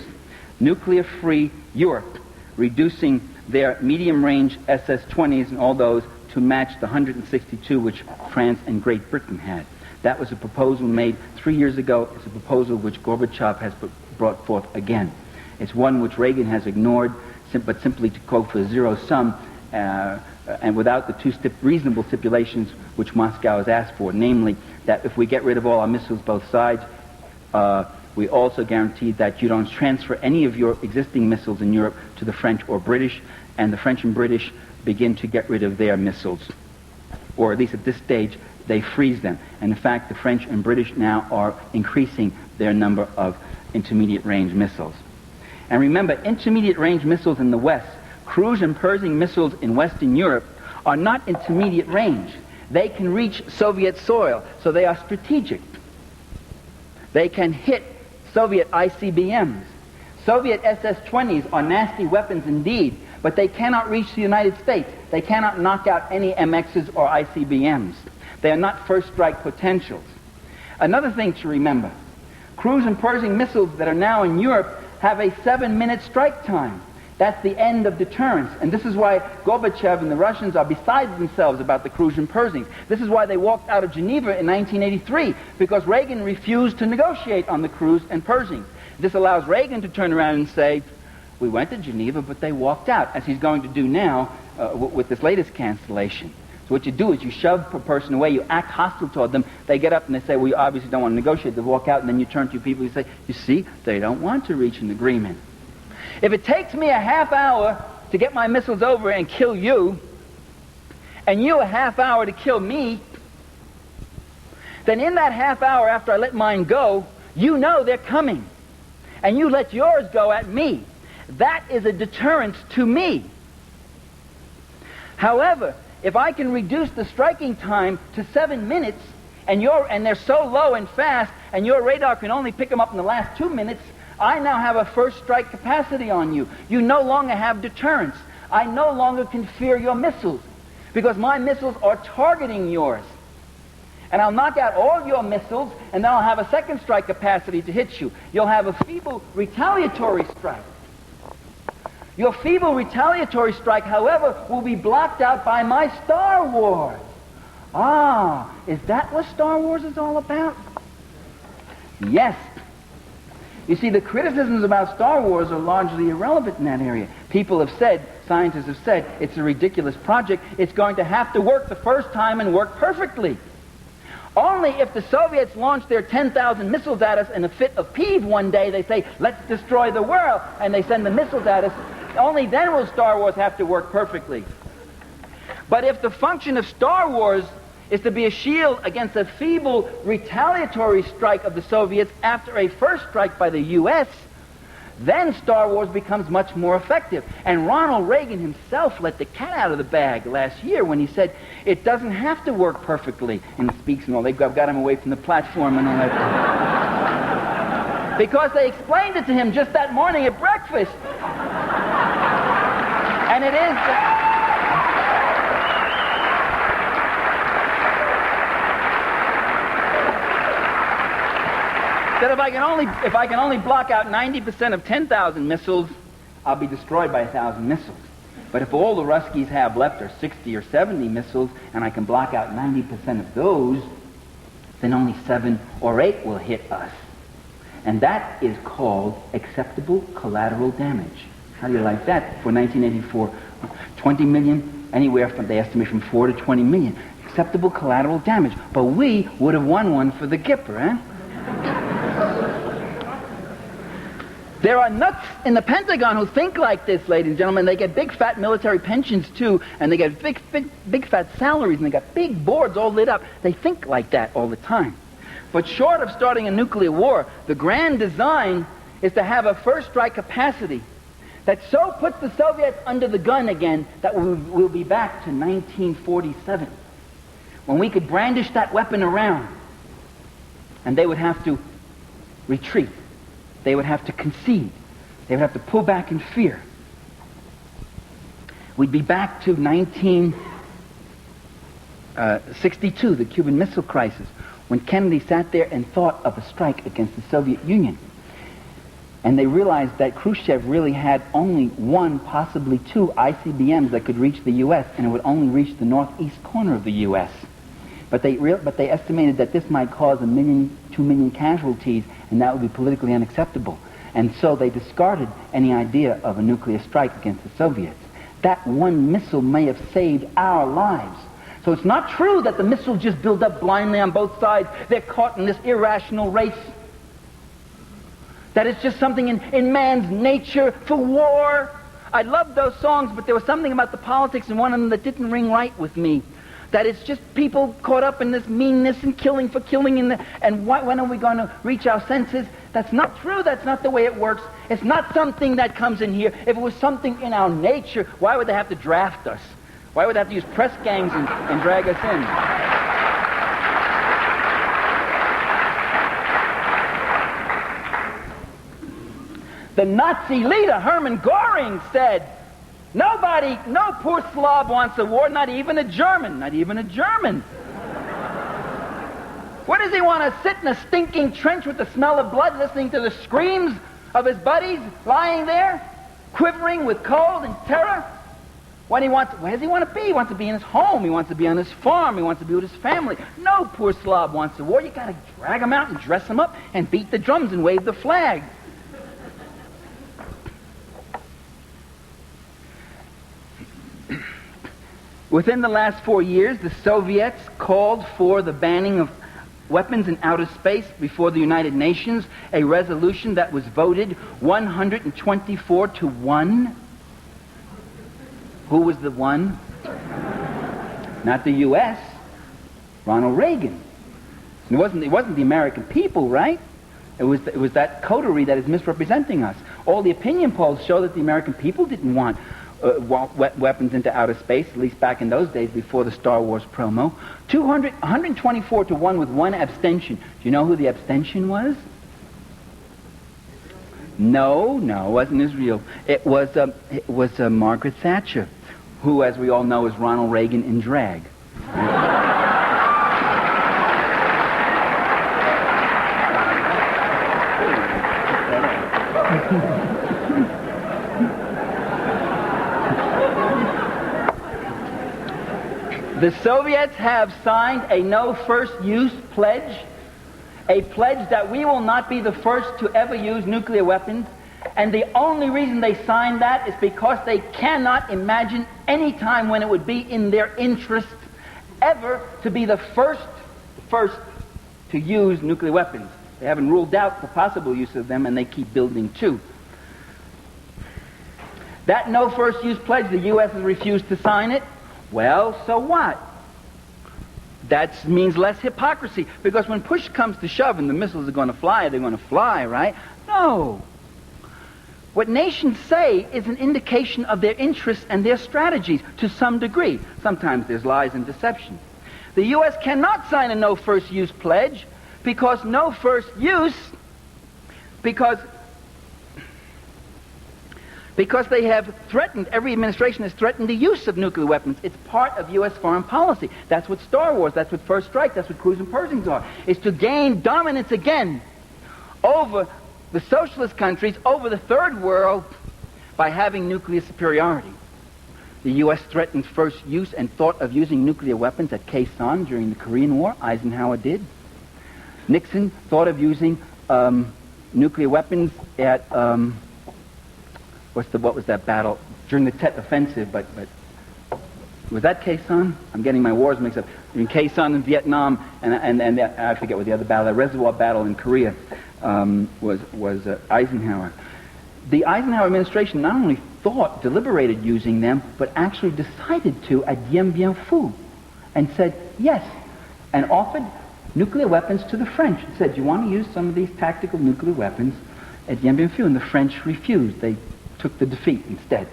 nuclear-free Europe reducing their medium-range SS-20s and all those to match the 162 which France and Great Britain had. That was a proposal made 3 years ago. It's a proposal which Gorbachev has brought forth again. It's one which Reagan has ignored, but simply to go for zero sum, and without the two reasonable stipulations which Moscow has asked for, namely that if we get rid of all our missiles both sides, we also guarantee that you don't transfer any of your existing missiles in Europe to the French or British, and the French and British begin to get rid of their missiles. Or at least at this stage, they freeze them. And in fact, the French and British now are increasing their number of intermediate-range missiles. And remember, intermediate-range missiles in the West, cruise and Pershing missiles in Western Europe, are not intermediate range. They can reach Soviet soil, so they are strategic. They can hit Soviet ICBMs. Soviet SS-20s are nasty weapons indeed, but they cannot reach the United States. They cannot knock out any MXs or ICBMs. They are not first strike potentials. Another thing to remember, cruise and Pershing missiles that are now in Europe have a 7-minute strike time. That's the end of deterrence. And this is why Gorbachev and the Russians are beside themselves about the cruise and Pershings. This is why they walked out of Geneva in 1983, because Reagan refused to negotiate on the cruise and Pershing. This allows Reagan to turn around and say, we went to Geneva, but they walked out, as he's going to do now with this latest cancellation. So what you do is you shove a person away, you act hostile toward them, they get up and they say, well, you obviously don't want to negotiate, they walk out, and then you turn to your people and say, you see, they don't want to reach an agreement. If it takes me a half hour to get my missiles over and kill you, and you a half hour to kill me, then in that half hour after I let mine go, you know they're coming. And you let yours go at me. That is a deterrence to me. However, if I can reduce the striking time to 7 minutes, and they're so low and fast, and your radar can only pick them up in the last 2 minutes, I now have a first strike capacity on you. You no longer have deterrence. I no longer can fear your missiles, because my missiles are targeting yours. And I'll knock out all your missiles, and then I'll have a second strike capacity to hit you. You'll have a feeble retaliatory strike. Your feeble retaliatory strike, however, will be blocked out by my Star Wars. Ah, is that what Star Wars is all about? Yes. You see, the criticisms about Star Wars are largely irrelevant in that area. People have said, scientists have said, it's a ridiculous project. It's going to have to work the first time and work perfectly. Only if the Soviets launch their 10,000 missiles at us in a fit of peeve one day, they say, let's destroy the world, and they send the missiles at us, only then will Star Wars have to work perfectly. But if the function of Star Wars is to be a shield against a feeble retaliatory strike of the Soviets after a first strike by the U.S., then Star Wars becomes much more effective. And Ronald Reagan himself let the cat out of the bag last year when he said, it doesn't have to work perfectly in speaks and all. They've got him away from the platform and all that. Because they explained it to him just that morning at breakfast. And it is... that if I can only block out 90% of 10,000 missiles, I'll be destroyed by 1,000 missiles. But if all the Ruskies have left are 60 or 70 missiles, and I can block out 90% of those, then only 7 or 8 will hit us. And that is called acceptable collateral damage. How do you like that? For 1984, 20 million, anywhere from, they estimate, from 4 to 20 million. Acceptable collateral damage. But we would have won one for the Gipper, eh? There are nuts in the Pentagon who think like this, ladies and gentlemen. They get big fat military pensions too, and they get big fat salaries, and they got big boards all lit up. They think like that all the time. But short of starting a nuclear war, the grand design is to have a first strike capacity that so puts the Soviets under the gun again that we'll be back to 1947, when we could brandish that weapon around, and they would have to retreat. They would have to concede. They would have to pull back in fear. We'd be back to 1962, the Cuban Missile Crisis, when Kennedy sat there and thought of a strike against the Soviet Union. And they realized that Khrushchev really had only one, possibly two ICBMs that could reach the U.S., and it would only reach the northeast corner of the U.S. But they estimated that this might cause 1 million, 2 million casualties, and that would be politically unacceptable. And so they discarded any idea of a nuclear strike against the Soviets. That one missile may have saved our lives. So it's not true that the missiles just build up blindly on both sides. They're caught in this irrational race. That it's just something in man's nature for war. I loved those songs, but there was something about the politics in one of them that didn't ring right with me. That it's just people caught up in this meanness and killing for killing, when are we going to reach our senses? That's not true. That's not the way it works. It's not something that comes in here. If it was something in our nature, why would they have to draft us? Why would they have to use press gangs and drag us in? The Nazi leader, Hermann Göring, said, nobody, no poor Slav wants a war, not even a German. Not even a German. What does he want to sit in a stinking trench with the smell of blood, listening to the screams of his buddies lying there, quivering with cold and terror? Where does he want to be? He wants to be in his home. He wants to be on his farm. He wants to be with his family. No poor Slav wants a war. You got to drag him out and dress him up and beat the drums and wave the flag. Within the last 4 years, the Soviets called for the banning of weapons in outer space before the United Nations, a resolution that was voted 124 to 1. Who was the one? Not the U.S., Ronald Reagan. It wasn't the American people, right? It was that coterie that is misrepresenting us. All the opinion polls show that the American people didn't want weapons into outer space, at least back in those days before the Star Wars promo. 124 to 1 with one abstention. Do you know who the abstention was? No, it wasn't Israel. It was Margaret Thatcher, who, as we all know, is Ronald Reagan in drag. The Soviets have signed a no first use pledge, a pledge that we will not be the first to ever use nuclear weapons, and the only reason they signed that is because they cannot imagine any time when it would be in their interest ever to be the first to use nuclear weapons. They haven't ruled out the possible use of them, and they keep building too. That no first use pledge, the U.S. has refused to sign it. Well, so what? That means less hypocrisy, because when push comes to shove and the missiles are going to fly, they're going to fly, right? No. What nations say is an indication of their interests and their strategies to some degree. Sometimes there's lies and deception. The U.S. cannot sign a no first use pledge because no first use, because they have threatened, every administration has threatened the use of nuclear weapons. It's part of U.S. foreign policy. That's what Star Wars, that's what First Strike, that's what Cruise and Pershings are. Is to gain dominance again over the socialist countries, over the third world, by having nuclear superiority. The U.S. threatened first use and thought of using nuclear weapons at Khe Sanh during the Korean War. Eisenhower did. Nixon thought of using nuclear weapons at... what was that battle? During the Tet Offensive, but was that Khe Sanh? I'm getting my wars mixed up. Between Khe Sanh and Vietnam, and I forget what the other battle, the Reservoir Battle in Korea, was Eisenhower. The Eisenhower administration not only deliberated using them, but actually decided to at Dien Bien Phu, and said yes, and offered nuclear weapons to the French. It said, "You want to use some of these tactical nuclear weapons at Dien Bien Phu?" And the French refused. They took the defeat instead.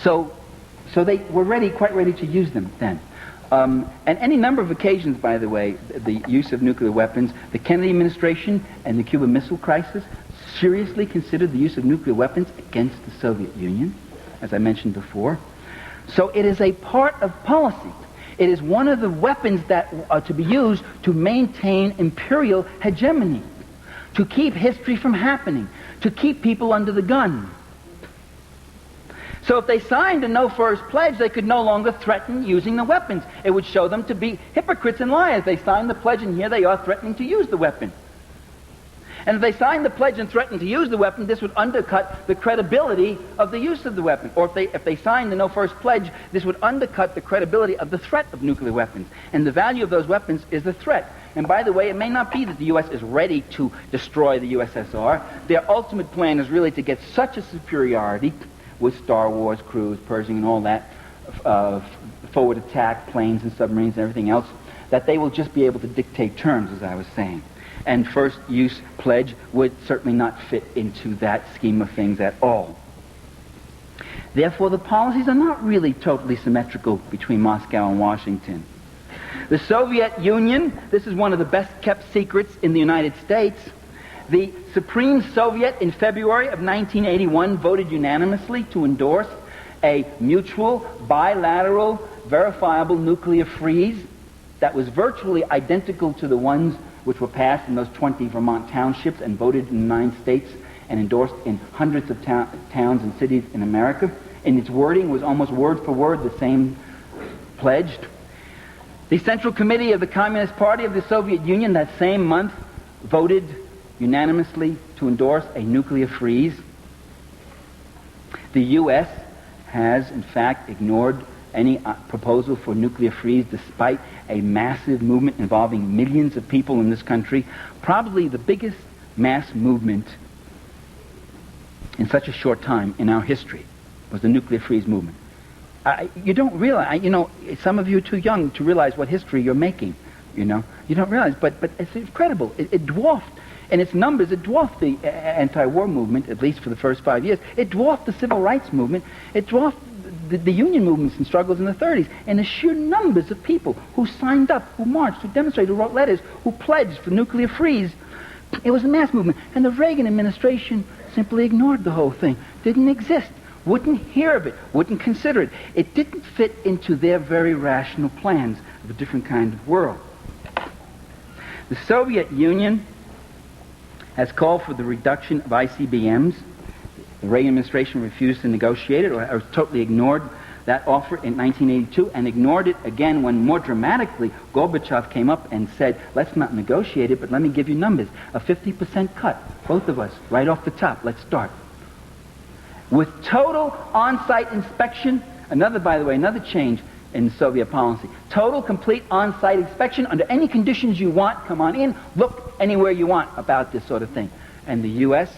So they were quite ready to use them then. And any number of occasions, by the way, the use of nuclear weapons, the Kennedy administration and the Cuban Missile Crisis seriously considered the use of nuclear weapons against the Soviet Union, as I mentioned before. So it is a part of policy. It is one of the weapons that are to be used to maintain imperial hegemony, to keep history from happening, to keep people under the gun. So if they signed a no-first pledge, they could no longer threaten using the weapons. It would show them to be hypocrites and liars. They signed the pledge, and here they are threatening to use the weapon. And if they signed the pledge and threatened to use the weapon, this would undercut the credibility of the use of the weapon. Or if they signed the no-first pledge, this would undercut the credibility of the threat of nuclear weapons. And the value of those weapons is the threat. And by the way, it may not be that the U.S. is ready to destroy the USSR. Their ultimate plan is really to get such a superiority with Star Wars, cruise, Pershing, and all that, forward attack, planes and submarines and everything else, that they will just be able to dictate terms, as I was saying. And first use pledge would certainly not fit into that scheme of things at all. Therefore, the policies are not really totally symmetrical between Moscow and Washington. The Soviet Union, this is one of the best kept secrets in the United States. The Supreme Soviet in February of 1981 voted unanimously to endorse a mutual, bilateral, verifiable nuclear freeze that was virtually identical to the ones which were passed in those 20 Vermont townships and voted in 9 states and endorsed in hundreds of towns and cities in America. And its wording was almost word for word the same pledged. The Central Committee of the Communist Party of the Soviet Union that same month voted unanimously to endorse a nuclear freeze. The U.S. has, in fact, ignored any proposal for nuclear freeze despite a massive movement involving millions of people in this country, probably the biggest mass movement in such a short time in our history was the nuclear freeze movement. You don't realize, some of you are too young to realize what history you're making, You don't realize, but it's incredible. It dwarfed. In its numbers, it dwarfed the anti-war movement, at least for the first 5 years. It dwarfed the civil rights movement. It dwarfed the union movements and struggles in the 30s. And the sheer numbers of people who signed up, who marched, who demonstrated, who wrote letters, who pledged for nuclear freeze, it was a mass movement. And the Reagan administration simply ignored the whole thing. Didn't exist. Wouldn't hear of it. Wouldn't consider it. It didn't fit into their very rational plans of a different kind of world. The Soviet Union has called for the reduction of ICBMs. The Reagan administration refused to negotiate it, or totally ignored that offer in 1982, and ignored it again when, more dramatically, Gorbachev came up and said, let's not negotiate it, but let me give you numbers. A 50% cut, both of us, right off the top. Let's start. With total on-site inspection, by the way, another change in Soviet policy. Total, complete on-site inspection under any conditions you want. Come on in, look anywhere you want about this sort of thing. And the U.S.,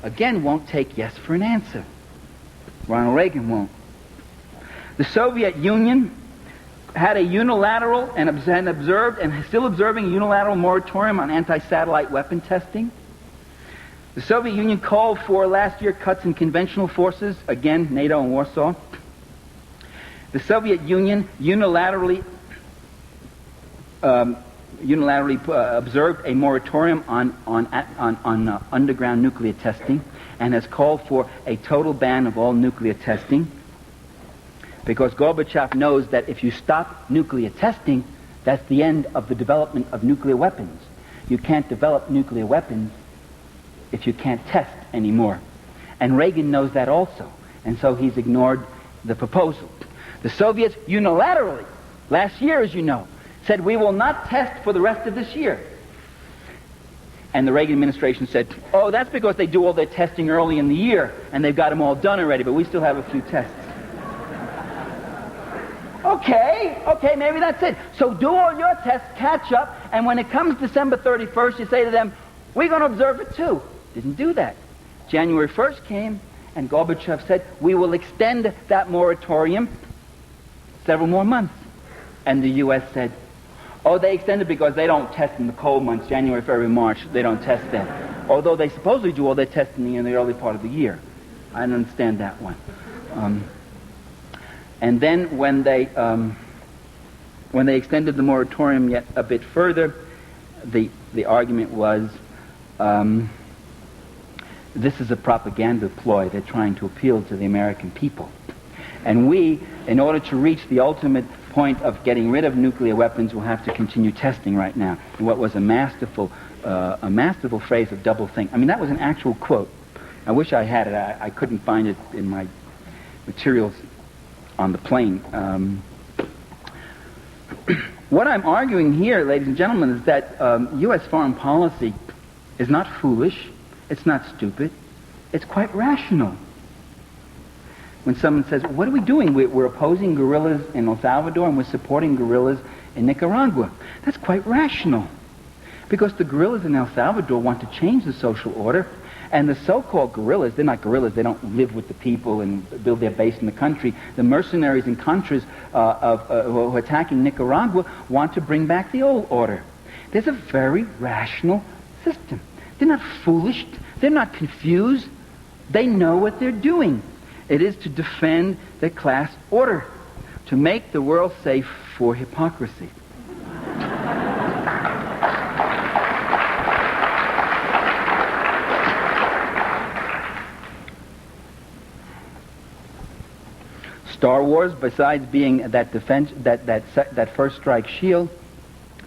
again, won't take yes for an answer. Ronald Reagan won't. The Soviet Union had a unilateral and observed and is still observing a unilateral moratorium on anti-satellite weapon testing. The Soviet Union called for last year cuts in conventional forces, again, NATO and Warsaw. The Soviet Union unilaterally observed a moratorium on underground nuclear testing and has called for a total ban of all nuclear testing, because Gorbachev knows that if you stop nuclear testing, that's the end of the development of nuclear weapons. You can't develop nuclear weapons if you can't test anymore. And Reagan knows that also, and so he's ignored the proposal. The Soviets unilaterally, last year, as you know, said we will not test for the rest of this year. And the Reagan administration said, oh, that's because they do all their testing early in the year, and they've got them all done already, but we still have a few tests. Okay, maybe that's it. So do all your tests, catch up, and when it comes December 31st, you say to them, we're going to observe it too. Didn't do that. January 1st came, and Gorbachev said, we will extend that moratorium several more months. And the U.S. said, oh, they extended because they don't test in the cold months, January, February, March. They don't test then. Although they supposedly do all their testing in the early part of the year. I don't understand that one. And then when they extended the moratorium yet a bit further, the argument was, this is a propaganda ploy. They're trying to appeal to the American people. And we, in order to reach the ultimate point of getting rid of nuclear weapons, will have to continue testing right now. And what was a masterful a masterful phrase of double think. I mean, that was an actual quote. I wish I had it. I couldn't find it in my materials on the plane. What I'm arguing here, ladies and gentlemen, is that U.S. foreign policy is not foolish, it's not stupid, it's quite rational. When someone says, what are we doing? We're opposing guerrillas in El Salvador and we're supporting guerrillas in Nicaragua. That's quite rational. Because the guerrillas in El Salvador want to change the social order, and the so-called guerrillas, they're not guerrillas, they don't live with the people and build their base in the country. The mercenaries and contras who are attacking Nicaragua want to bring back the old order. There's a very rational system. They're not foolish, they're not confused, they know what they're doing. It is to defend the class order, to make the world safe for hypocrisy. Star Wars, besides being that defense, that first strike shield,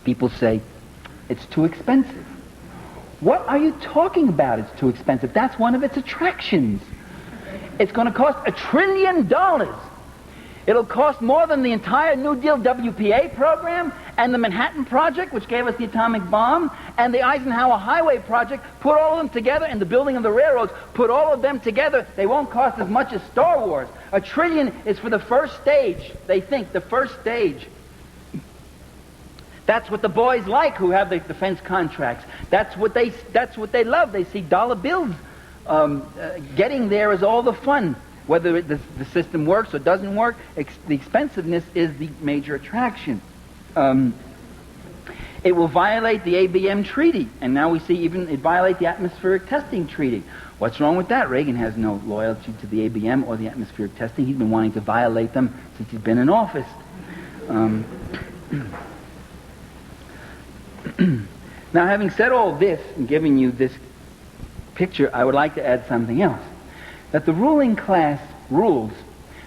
people say it's too expensive. What are you talking about? It's too expensive. That's one of its attractions. It's going to cost $1 trillion. It'll cost more than the entire New Deal WPA program and the Manhattan Project, which gave us the atomic bomb, and the Eisenhower Highway Project. Put all of them together, and the building of the railroads, put all of them together, they won't cost as much as Star Wars. $1 trillion is for the first stage, they think, the first stage. That's what the boys like who have the defense contracts. That's what they love. They see dollar bills. Getting there is all the fun. Whether the system works or doesn't work, the expensiveness is the major attraction. It will violate the ABM treaty, and now we see even it violate the atmospheric testing treaty. What's wrong with that? Reagan has no loyalty to the ABM or the atmospheric testing. He's been wanting to violate them since he's been in office. Now, having said all this and giving you this picture, I would like to add something else. That the ruling class rules,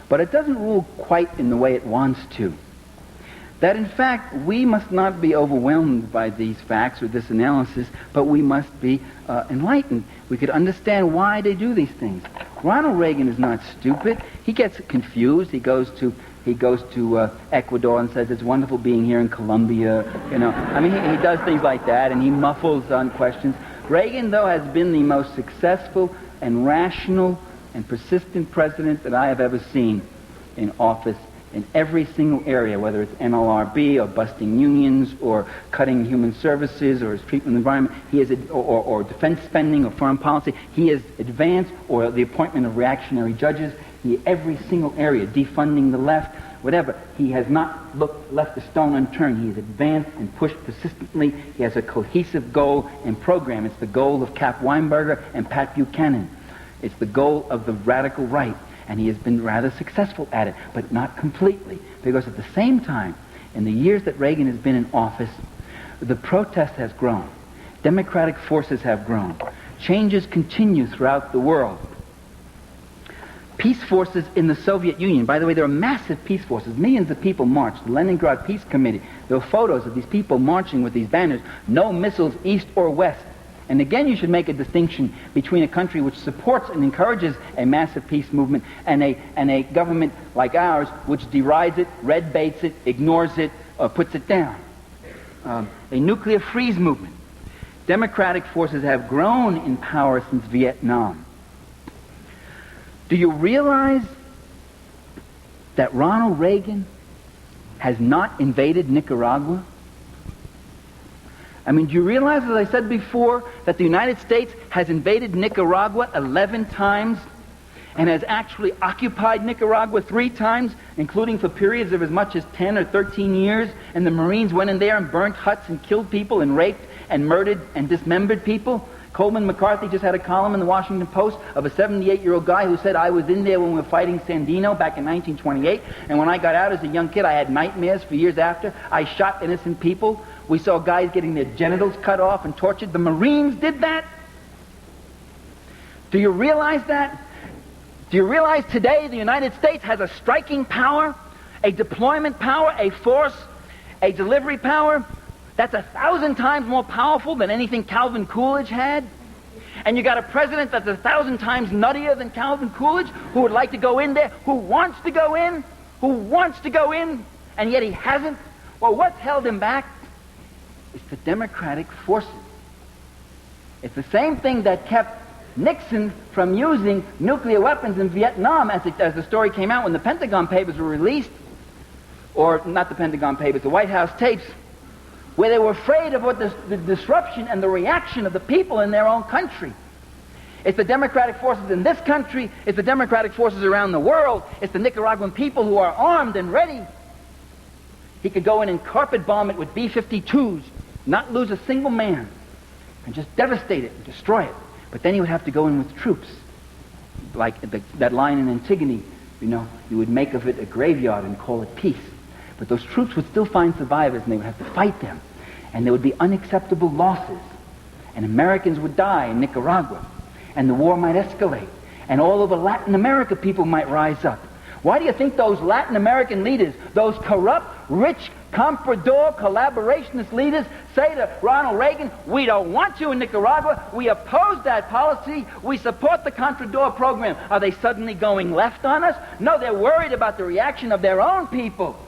but it doesn't rule quite in the way it wants to. That in fact, we must not be overwhelmed by these facts or this analysis, but we must be enlightened. We could understand why they do these things. Ronald Reagan is not stupid. He gets confused. He goes to Ecuador and says, it's wonderful being here in Colombia. You know, I mean, he does things like that, and he muffles on questions. Reagan, though, has been the most successful and rational and persistent president that I have ever seen in office in every single area, whether it's NLRB or busting unions or cutting human services or his treatment of the environment, he is, or defense spending or foreign policy, he has advanced, or the appointment of reactionary judges, every single area, defunding the left, whatever. He has not left a stone unturned. He has advanced and pushed persistently. He has a cohesive goal and program. It's the goal of Cap Weinberger and Pat Buchanan. It's the goal of the radical right, and he has been rather successful at it, but not completely, because at the same time, in the years that Reagan has been in office, the protest has grown. Democratic forces have grown. Changes continue throughout the world. Peace forces in the Soviet Union. By the way, there are massive peace forces. Millions of people marched. The Leningrad Peace Committee. There were photos of these people marching with these banners. No missiles east or west. And again, you should make a distinction between a country which supports and encourages a massive peace movement and a government like ours which derides it, red baits it, ignores it, or puts it down. A nuclear freeze movement. Democratic forces have grown in power since Vietnam. Do you realize that Ronald Reagan has not invaded Nicaragua? I mean, do you realize, as I said before, that the United States has invaded Nicaragua 11 times and has actually occupied Nicaragua 3 times, including for periods of as much as 10 or 13 years, and the Marines went in there and burnt huts and killed people and raped and murdered and dismembered people? Coleman McCarthy just had a column in the Washington Post of a 78-year-old guy who said, I was in there when we were fighting Sandino back in 1928, and when I got out as a young kid, I had nightmares for years after. I shot innocent people. We saw guys getting their genitals cut off and tortured. The Marines did that. Do you realize that? Do you realize today the United States has a striking power, a deployment power, a force, a delivery power That's 1,000 times more powerful than anything Calvin Coolidge had. And you got a president that's 1,000 times nuttier than Calvin Coolidge, who would like to go in there, who wants to go in, and yet he hasn't. Well, what's held him back? It's the democratic forces. It's the same thing that kept Nixon from using nuclear weapons in Vietnam, as the story came out when the Pentagon Papers were released, or not the Pentagon Papers, the White House tapes, where they were afraid of what the disruption and the reaction of the people in their own country. It's the democratic forces in this country, it's the democratic forces around the world, it's the Nicaraguan people who are armed and ready. He could go in and carpet bomb it with B-52s, not lose a single man, and just devastate it and destroy it. But then he would have to go in with troops. Like that line in Antigone, you would make of it a graveyard and call it peace. But those troops would still find survivors, and they would have to fight them. And there would be unacceptable losses. And Americans would die in Nicaragua. And the war might escalate. And all over Latin America, people might rise up. Why do you think those Latin American leaders, those corrupt, rich, comprador, collaborationist leaders, say to Ronald Reagan, we don't want you in Nicaragua, we oppose that policy, we support the Contrador program? Are they suddenly going left on us? No, they're worried about the reaction of their own people.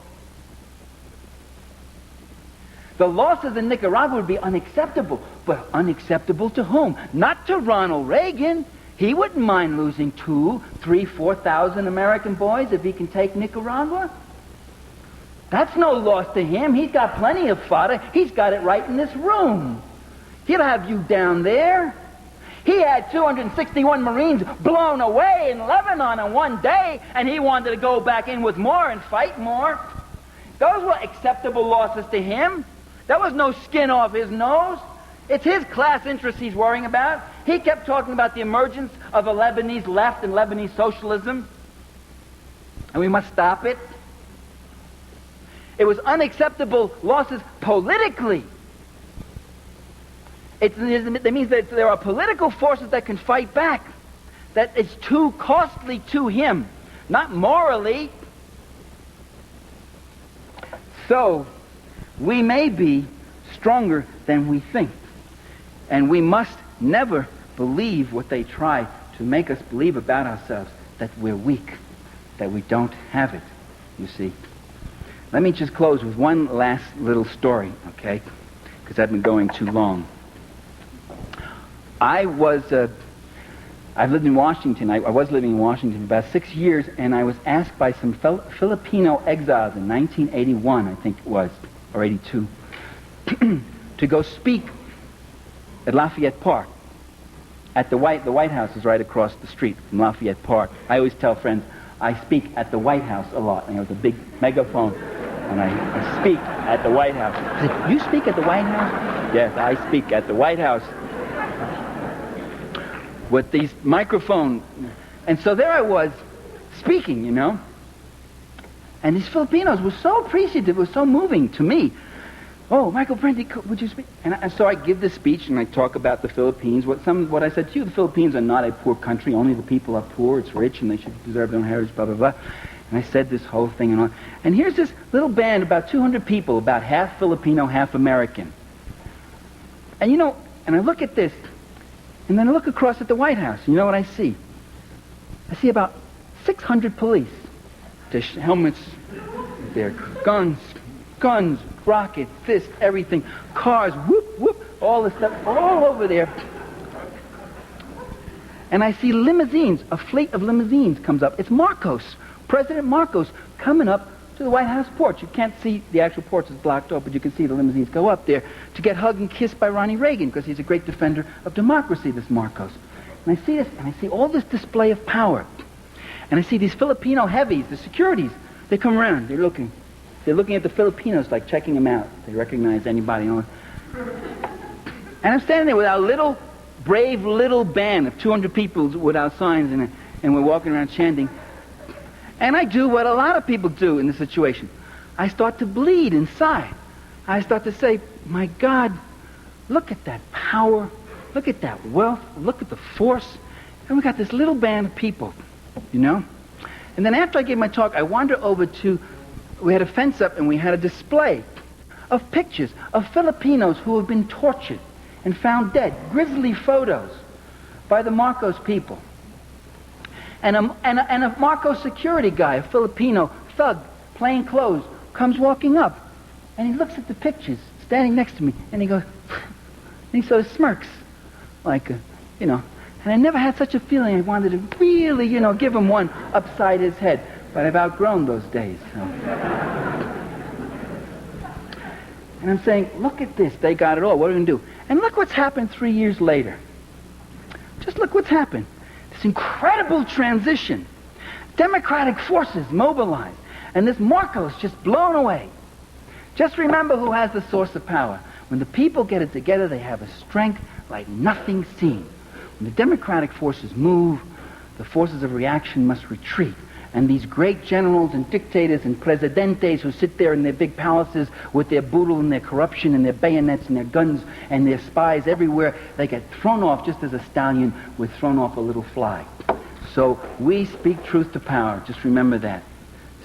The losses in Nicaragua would be unacceptable. But unacceptable to whom? Not to Ronald Reagan. He wouldn't mind losing 2,000, 3,000, 4,000 American boys if he can take Nicaragua. That's no loss to him. He's got plenty of fodder. He's got it right in this room. He'll have you down there. He had 261 Marines blown away in Lebanon in one day, and he wanted to go back in with more and fight more. Those were acceptable losses to him. That was no skin off his nose. It's his class interests he's worrying about. He kept talking about the emergence of a Lebanese left and Lebanese socialism, and we must stop it. It was unacceptable losses politically. It means that there are political forces that can fight back. That it's too costly to him, not morally. So, we may be stronger than we think. And we must never believe what they try to make us believe about ourselves, that we're weak, that we don't have it, you see. Let me just close with one last little story, okay? Because I've been going too long. I've lived in Washington. I was living in Washington for about 6 years, and I was asked by some Filipino exiles in 1981, I think it was, or 82, to go speak at Lafayette Park. At the White House is right across the street from Lafayette Park. I always tell friends, I speak at the White House a lot. And with a big megaphone, and I speak at the White House. I said, you speak at the White House? Yes, I speak at the White House. With these microphones. And so there I was, speaking, And these Filipinos were so appreciative, it was so moving to me. Oh, Michael Parenti, would you speak? And so I give this speech and I talk about the Philippines. What I said to you, the Philippines are not a poor country. Only the people are poor. It's rich and they should deserve their own heritage, blah, blah, blah. And I said this whole thing and all. And here's this little band, about 200 people, about half Filipino, half American. And and I look at this, and then I look across at the White House. You know what I see? I see about 600 police. Their helmets, their guns, rockets, fists, everything, cars, whoop, whoop, all this stuff, all over there. And I see limousines, a fleet of limousines comes up. It's Marcos, President Marcos, coming up to the White House porch. You can't see the actual porch, it's blocked off, but you can see the limousines go up there to get hugged and kissed by Ronnie Reagan, because he's a great defender of democracy, this Marcos. And I see this, and I see all this display of power. And I see these Filipino heavies, the securities, they come around, they're looking at the Filipinos, like checking them out. They recognize anybody. And I'm standing there with our little, brave little band of 200 people with our signs, and we're walking around chanting. And I do what a lot of people do in this situation. I start to bleed inside. I start to say, my God, look at that power, look at that wealth, look at the force. And we got this little band of people, And then after I gave my talk, I wandered over to, we had a fence up and we had a display of pictures of Filipinos who have been tortured and found dead, grisly photos by the Marcos people. And a Marcos security guy, a Filipino thug, plain clothes, comes walking up, and he looks at the pictures, standing next to me, and he goes, and he sort of smirks, like, and I never had such a feeling I wanted to really, give him one upside his head, but I've outgrown those days. So. And I'm saying, look at this, they got it all, what are we going to do? And look what's happened 3 years later. Just look what's happened. This incredible transition. Democratic forces mobilized, and this Marcos just blown away. Just remember who has the source of power. When the people get it together, they have a strength like nothing seen. When the democratic forces move, the forces of reaction must retreat. And these great generals and dictators and presidentes who sit there in their big palaces with their boodle and their corruption and their bayonets and their guns and their spies everywhere, they get thrown off just as a stallion would thrown off a little fly. So we speak truth to power. Just remember that.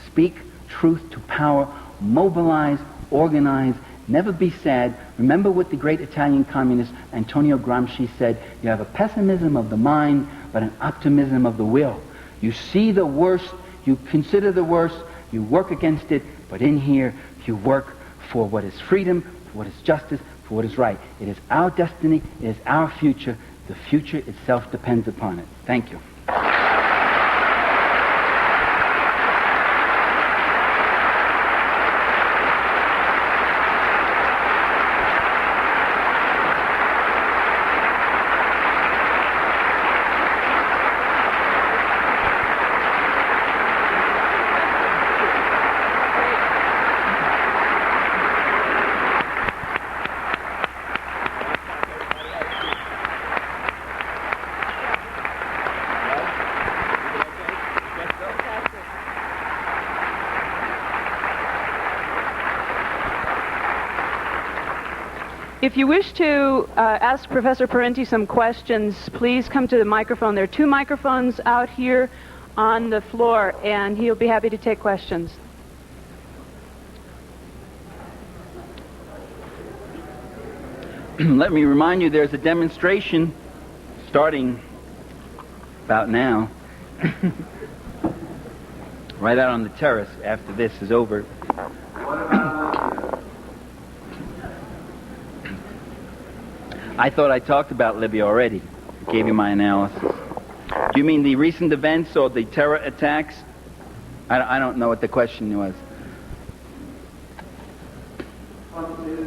Speak truth to power. Mobilize, organize, never be sad. Remember what the great Italian communist Antonio Gramsci said, you have a pessimism of the mind, but an optimism of the will. You see the worst, you consider the worst, you work against it, but in here you work for what is freedom, for what is justice, for what is right. It is our destiny, it is our future. The future itself depends upon it. Thank you. If you wish to ask Professor Parenti some questions, please come to the microphone. There are 2 microphones out here on the floor, and he'll be happy to take questions. Let me remind you, there's a demonstration starting about now, right out on the terrace after this is over. I thought I talked about Libya already. I gave you my analysis. Do you mean the recent events or the terror attacks? I don't know what the question was. Is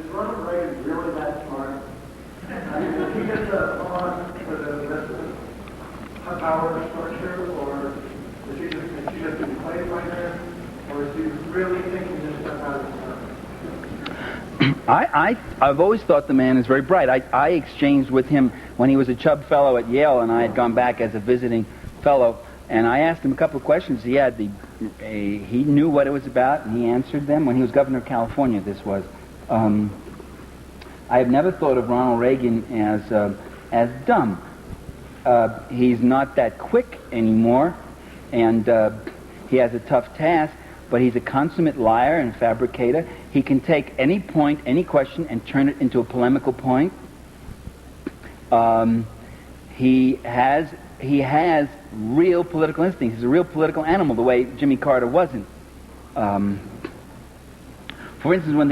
Ronald Reagan really that smart? I mean, is he just a pawn for the rest of the power structure, or is he just being played by them, or is he really thinking this stuff out of his mind? I've always thought the man is very bright. I exchanged with him when he was a Chubb Fellow at Yale, and I had gone back as a visiting fellow, and I asked him a couple of questions. He knew what it was about, and he answered them. When he was governor of California, this was. I have never thought of Ronald Reagan as dumb. He's not that quick anymore, and he has a tough task, but he's a consummate liar and fabricator. He can take any point, any question, and turn it into a polemical point. He has real political instincts. He's a real political animal, the way Jimmy Carter wasn't. For instance, when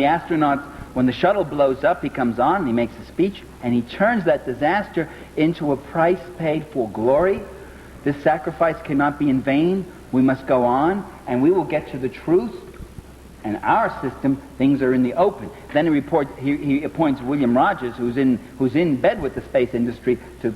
the shuttle blows up, he comes on and he makes a speech, and he turns that disaster into a price paid for glory. This sacrifice cannot be in vain. We must go on, and we will get to the truth. And our system, things are in the open. Then he appoints William Rogers, who's in bed with the space industry, to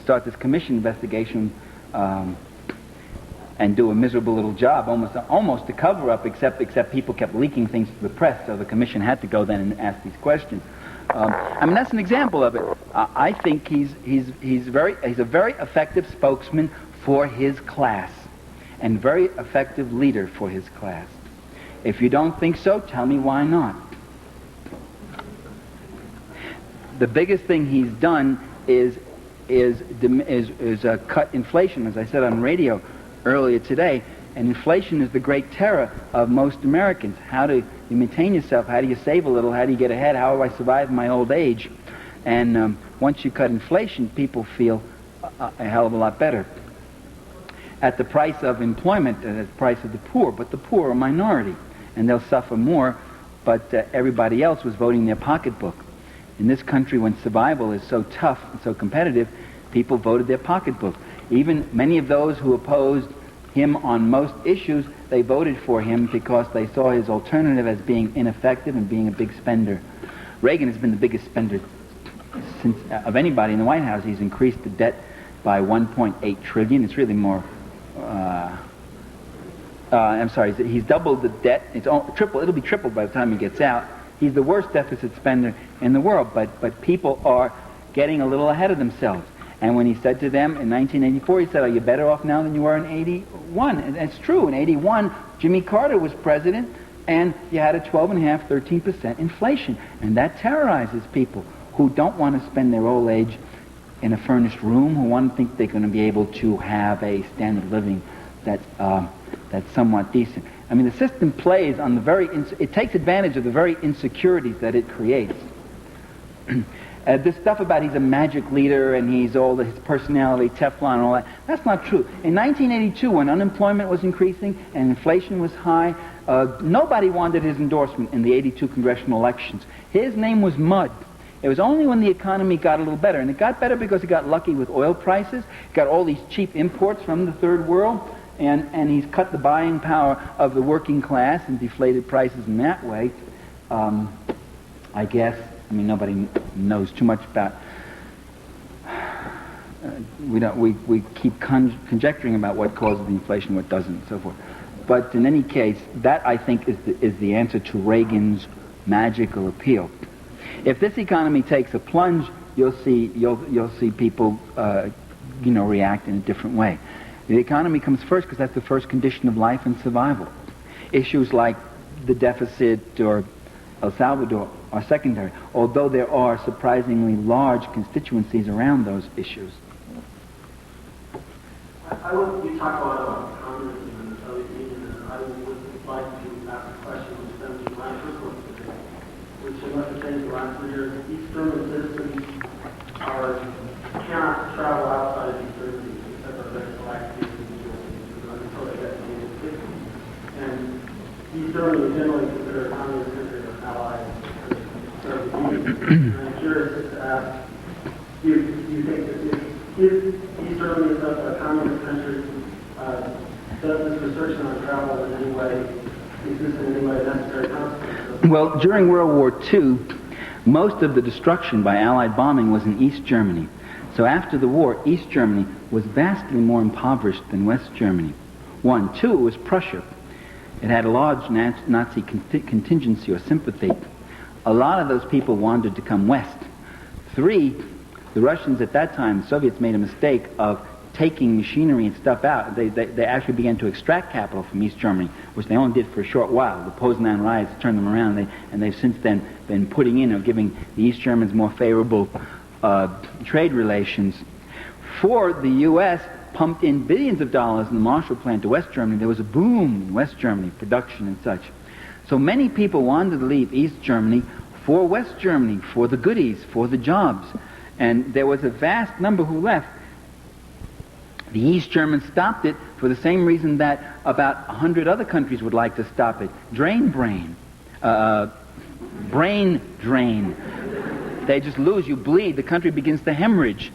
start this commission investigation and do a miserable little job, almost a cover-up, except people kept leaking things to the press, so the commission had to go then and ask these questions. I mean, that's an example of it. I think he's a very effective spokesman for his class, and very effective leader for his class. If you don't think so, tell me why not. The biggest thing he's done is cut inflation. As I said on radio earlier today, And inflation is the great terror of most Americans. How do you maintain yourself? How do you save a little? How do you get ahead? How do I survive my old age? And once you cut inflation, people feel a hell of a lot better. At the price of employment, at the price of the poor, but the poor are a minority, and they'll suffer more, but everybody else was voting their pocketbook. In this country, when survival is so tough and so competitive, people voted their pocketbook. Even many of those who opposed him on most issues, they voted for him because they saw his alternative as being ineffective and being a big spender. Reagan has been the biggest spender since, of anybody in the White House. He's increased the debt by $1.8 trillion. It's really more. I'm sorry. He's doubled the debt. It's triple. It'll be tripled by the time he gets out. He's the worst deficit spender in the world. But people are getting a little ahead of themselves. And when he said to them in 1984, he said, "Are you better off now than you were in '81?" And it's true. In '81, Jimmy Carter was president, and you had a 12.5%, 13% inflation, and that terrorizes people who don't want to spend their old age in a furnished room, who want to think they're going to be able to have a standard of living that's somewhat decent. I mean, the system plays on it takes advantage of the very insecurities that it creates. This stuff about he's a magic leader and he's his personality, Teflon and all that, that's not true. In 1982, when unemployment was increasing and inflation was high, nobody wanted his endorsement in the '82 congressional elections. His name was mud. It was only when the economy got a little better, and it got better because he got lucky with oil prices, got all these cheap imports from the third world, and he's cut the buying power of the working class and deflated prices in that way, I guess. I mean, nobody knows too much about. We keep conjecturing about what causes the inflation, what doesn't, and so forth. But in any case, that I think is the answer to Reagan's magical appeal. If this economy takes a plunge, you'll see people, react in a different way. The economy comes first because that's the first condition of life and survival. Issues like the deficit or El Salvador are secondary, although there are surprisingly large constituencies around those issues. You talk a lot about communism and the Soviet Union, and I would like to ask a question which stems from my personal experience, which I must have changed the last 2 years. East German citizens cannot travel outside of East Germany except for very select cases until they get to the United States. And East Germany is generally considered a communist country or ally of the Soviet Union. And I'm curious to ask, do you think that if East Germany is a communist country, does this restriction on travel in any way exist in any way necessary consequence? Well, during World War II, most of the destruction by Allied bombing was in East Germany. So after the war, East Germany was vastly more impoverished than West Germany. 1. 2, it was Prussia. It had a large Nazi contingency or sympathy. A lot of those people wanted to come west. 3, the Russians at that time, the Soviets made a mistake of taking machinery and stuff out. They actually began to extract capital from East Germany, which they only did for a short while. The Poznan riots turned them around, and they've since then been putting in or giving the East Germans more favorable trade relations. 4, the U.S. pumped in billions of dollars in the Marshall Plan to West Germany. There was a boom in West Germany, production and such. So many people wanted to leave East Germany for West Germany, for the goodies, for the jobs. And there was a vast number who left. The East Germans stopped it for the same reason that about 100 other countries would like to stop it. Brain drain. They just lose, you bleed, the country begins to hemorrhage.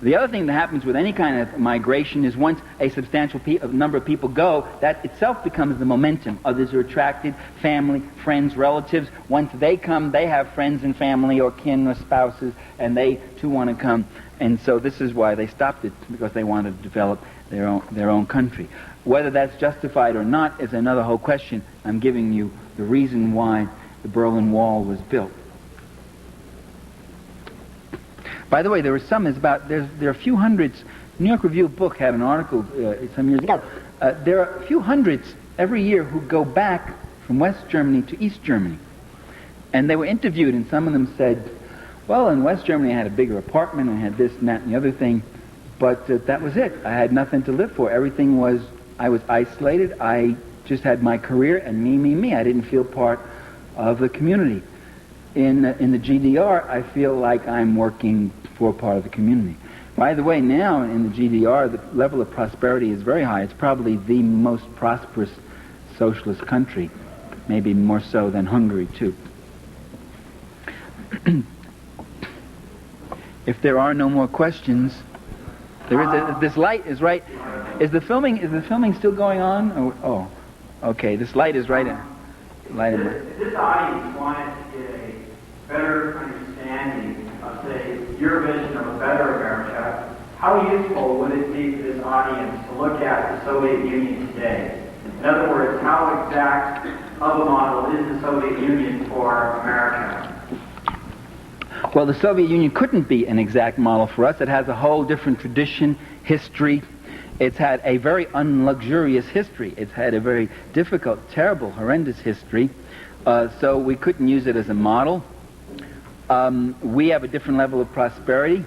The other thing that happens with any kind of migration is once a substantial number of people go, that itself becomes the momentum. Others are attracted, family, friends, relatives. Once they come, they have friends and family or kin or spouses, and they too want to come. And so this is why they stopped it, because they wanted to develop their own country. Whether that's justified or not is another whole question. I'm giving you the reason why the Berlin Wall was built. By the way, there are a few hundreds. New York Review of Book had an article some years ago. There are a few hundreds every year who go back from West Germany to East Germany. And they were interviewed, and some of them said, well, in West Germany I had a bigger apartment, I had this and that and the other thing, but that was it. I had nothing to live for. Everything was I was isolated. I just had my career and me. I didn't feel part of the community. In the GDR, I feel like I'm working for part of the community. By the way, now in the GDR, the level of prosperity is very high. It's probably the most prosperous socialist country, maybe more so than Hungary, too. If there are no more questions, there is this light is right. Is the filming still going on? Oh, okay. This light is right in. If this audience wanted to get a better understanding of, say, your vision of a better America, how useful would it be for this audience to look at the Soviet Union today? In other words, how exact of a model is the Soviet Union for America? Well, the Soviet Union couldn't be an exact model for us. It has a whole different tradition, history. It's had a very unluxurious history. It's had a very difficult, terrible, horrendous history. So we couldn't use it as a model. We have a different level of prosperity.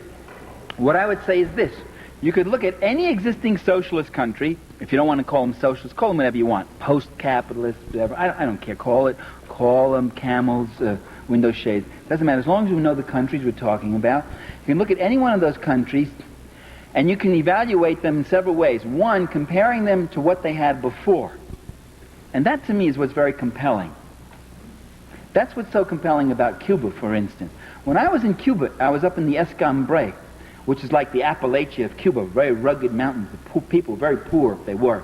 What I would say is this. You could look at any existing socialist country. If you don't want to call them socialist, call them whatever you want. Post-capitalist, whatever. I don't care. Call them camels, window shades. Doesn't matter. As long as you know the countries we're talking about. You can look at any one of those countries and you can evaluate them in several ways. One, comparing them to what they had before. And that to me is what's very compelling. That's what's so compelling about Cuba, for instance. When I was in Cuba, I was up in the Escambray, which is like the Appalachia of Cuba, very rugged mountains, the people, very poor they were.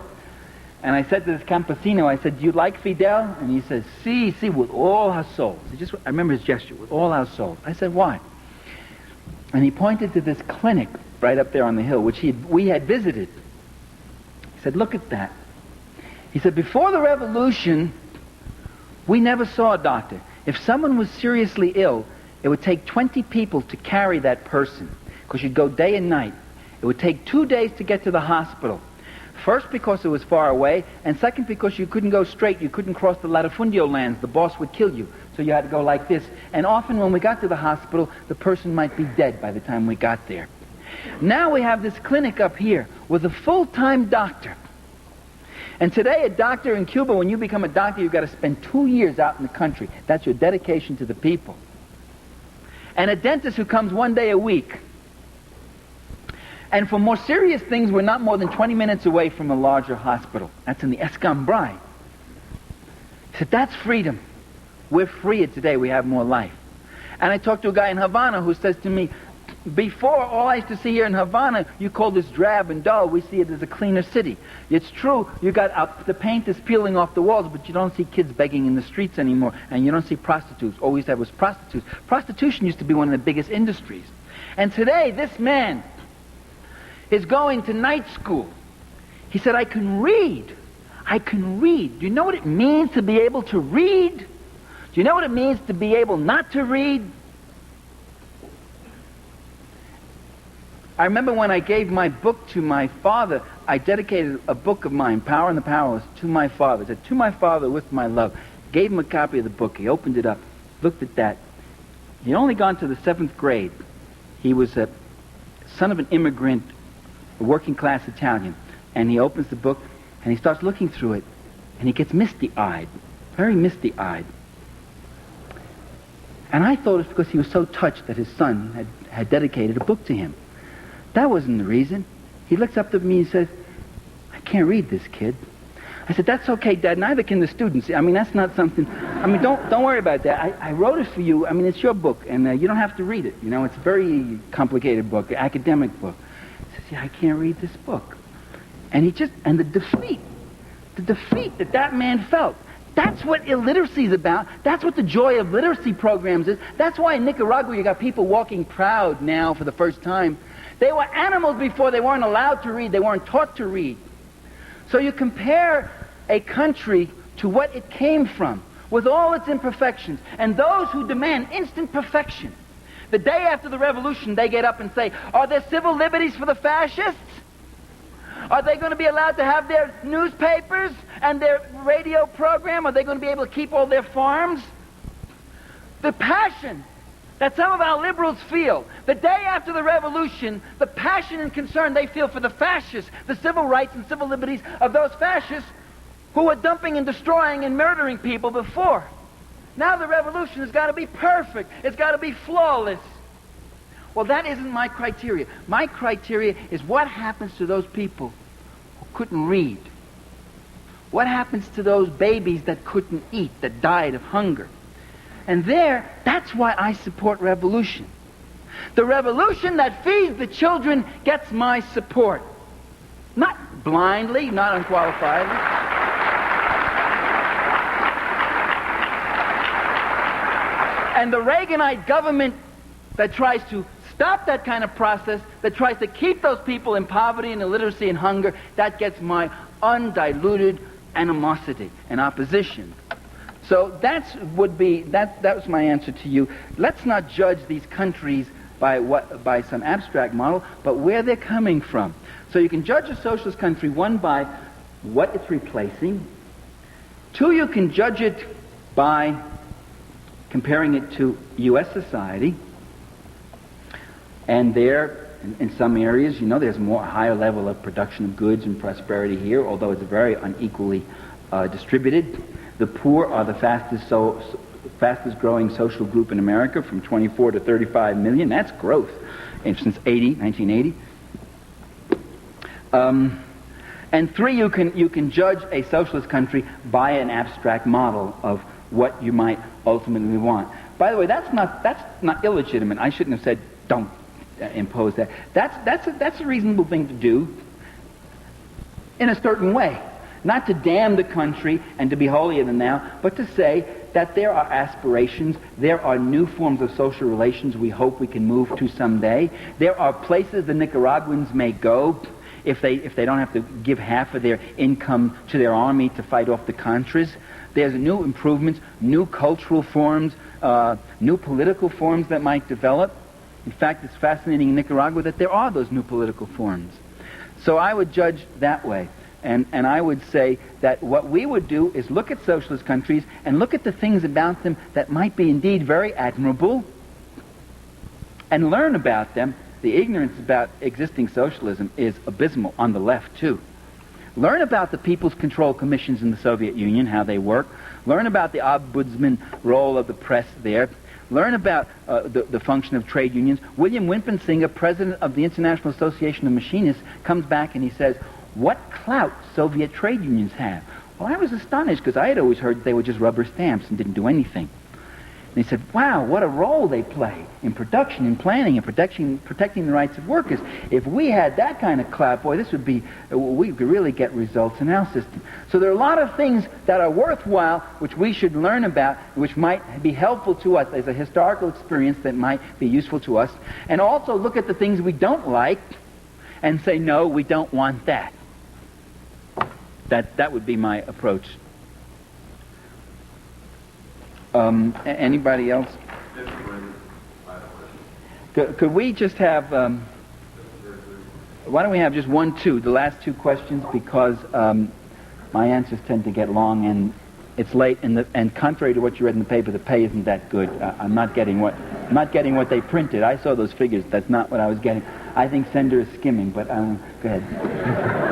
And I said to this campesino, I said, do you like Fidel? And he said, sí, with all our souls. I remember his gesture, with all our souls. I said, why? And he pointed to this clinic right up there on the hill, which we had visited. He said, look at that. He said, before the revolution, we never saw a doctor. If someone was seriously ill, it would take 20 people to carry that person, because you'd go day and night. It would take 2 days to get to the hospital. First, because it was far away, and second, because you couldn't go straight. You couldn't cross the latifundio lands. The boss would kill you. So you had to go like this. And often when we got to the hospital, the person might be dead by the time we got there. Now we have this clinic up here with a full-time doctor. And today, a doctor in Cuba, when you become a doctor, you've got to spend 2 years out in the country. That's your dedication to the people. And a dentist who comes 1 day a week. And for more serious things, we're not more than 20 minutes away from a larger hospital. That's in the Escambray. He said, that's freedom. We're freer today. We have more life. And I talked to a guy in Havana who says to me, before, all I used to see here in Havana, you call this drab and dull. We see it as a cleaner city. It's true, you got the paint is peeling off the walls, but you don't see kids begging in the streets anymore, and you don't see prostitutes. All we used to have was prostitutes. Prostitution used to be one of the biggest industries. And today, this man is going to night school. He said, I can read. I can read. Do you know what it means to be able to read? Do you know what it means to be able not to read? I remember when I gave my book to my father, I dedicated a book of mine, Power and the Powerless, to my father. I said, to my father with my love. Gave him a copy of the book. He opened it up, looked at that. He'd only gone to the 7th grade. He was a son of an immigrant, a working class Italian. And he opens the book and he starts looking through it and he gets misty-eyed, very misty-eyed. And I thought it was because he was so touched that his son had dedicated a book to him. That wasn't the reason. He looks up to me and says, I can't read this, kid. I said, that's okay, Dad. Neither can the students. I mean, that's not something. I mean, don't worry about that. I wrote it for you. I mean, it's your book, and you don't have to read it. You know, it's a very complicated book, an academic book. He says, yeah, I can't read this book. And the defeat that man felt. That's what illiteracy is about. That's what the joy of literacy programs is. That's why in Nicaragua you got people walking proud now for the first time. They were animals before. They weren't allowed to read. They weren't taught to read. So you compare a country to what it came from, with all its imperfections, and those who demand instant perfection. The day after the revolution, they get up and say, are there civil liberties for the fascists? Are they going to be allowed to have their newspapers and their radio program? Are they going to be able to keep all their farms? The passion that some of our liberals feel. The day after the revolution, the passion and concern they feel for the fascists, the civil rights and civil liberties of those fascists who were dumping and destroying and murdering people before. Now the revolution has got to be perfect. It's got to be flawless. Well, that isn't my criteria. My criteria is what happens to those people who couldn't read. What happens to those babies that couldn't eat, that died of hunger? And that's why I support revolution. The revolution that feeds the children gets my support. Not blindly, not unqualifiedly. And the Reaganite government that tries to stop that kind of process, that tries to keep those people in poverty and illiteracy and hunger, that gets my undiluted animosity and opposition. So that was my answer to you. Let's not judge these countries by some abstract model, but where they're coming from. So you can judge a socialist country, one, by what it's replacing. Two, you can judge it by comparing it to U.S. society. And there, in some areas, there's a higher level of production of goods and prosperity here, although it's very unequally distributed. The poor are the fastest growing social group in America, from 24 to 35 million. That's growth since 1980. And three, you can judge a socialist country by an abstract model of what you might ultimately want. By the way, that's not illegitimate. I shouldn't have said don't impose that. That's a reasonable thing to do in a certain way. Not to damn the country and to be holier than thou, but to say that there are aspirations, there are new forms of social relations we hope we can move to someday. There are places the Nicaraguans may go if they don't have to give half of their income to their army to fight off the Contras. There's new improvements, new cultural forms, new political forms that might develop. In fact, it's fascinating in Nicaragua that there are those new political forms. So I would judge that way. And I would say that what we would do is look at socialist countries and look at the things about them that might be indeed very admirable and learn about them. The ignorance about existing socialism is abysmal on the left, too. Learn about the People's Control Commissions in the Soviet Union, how they work. Learn about the ombudsman role of the press there. Learn about the function of trade unions. William Wimpensinghe, president of the International Association of Machinists, comes back and he says, what clout Soviet trade unions have. Well, I was astonished because I had always heard they were just rubber stamps and didn't do anything. And he said, wow, what a role they play in production, in planning, and protecting the rights of workers. If we had that kind of clout, boy, we could really get results in our system. So there are a lot of things that are worthwhile, which we should learn about, which might be helpful to us as a historical experience that might be useful to us. And also look at the things we don't like and say, no, we don't want that. That would be my approach. Anybody else? Could we just have... why don't we have just the last two questions, because my answers tend to get long and it's late, and contrary to what you read in the paper, the pay isn't that good. I'm not getting what they printed. I saw those figures. That's not what I was getting. I think Sender is skimming, but go ahead.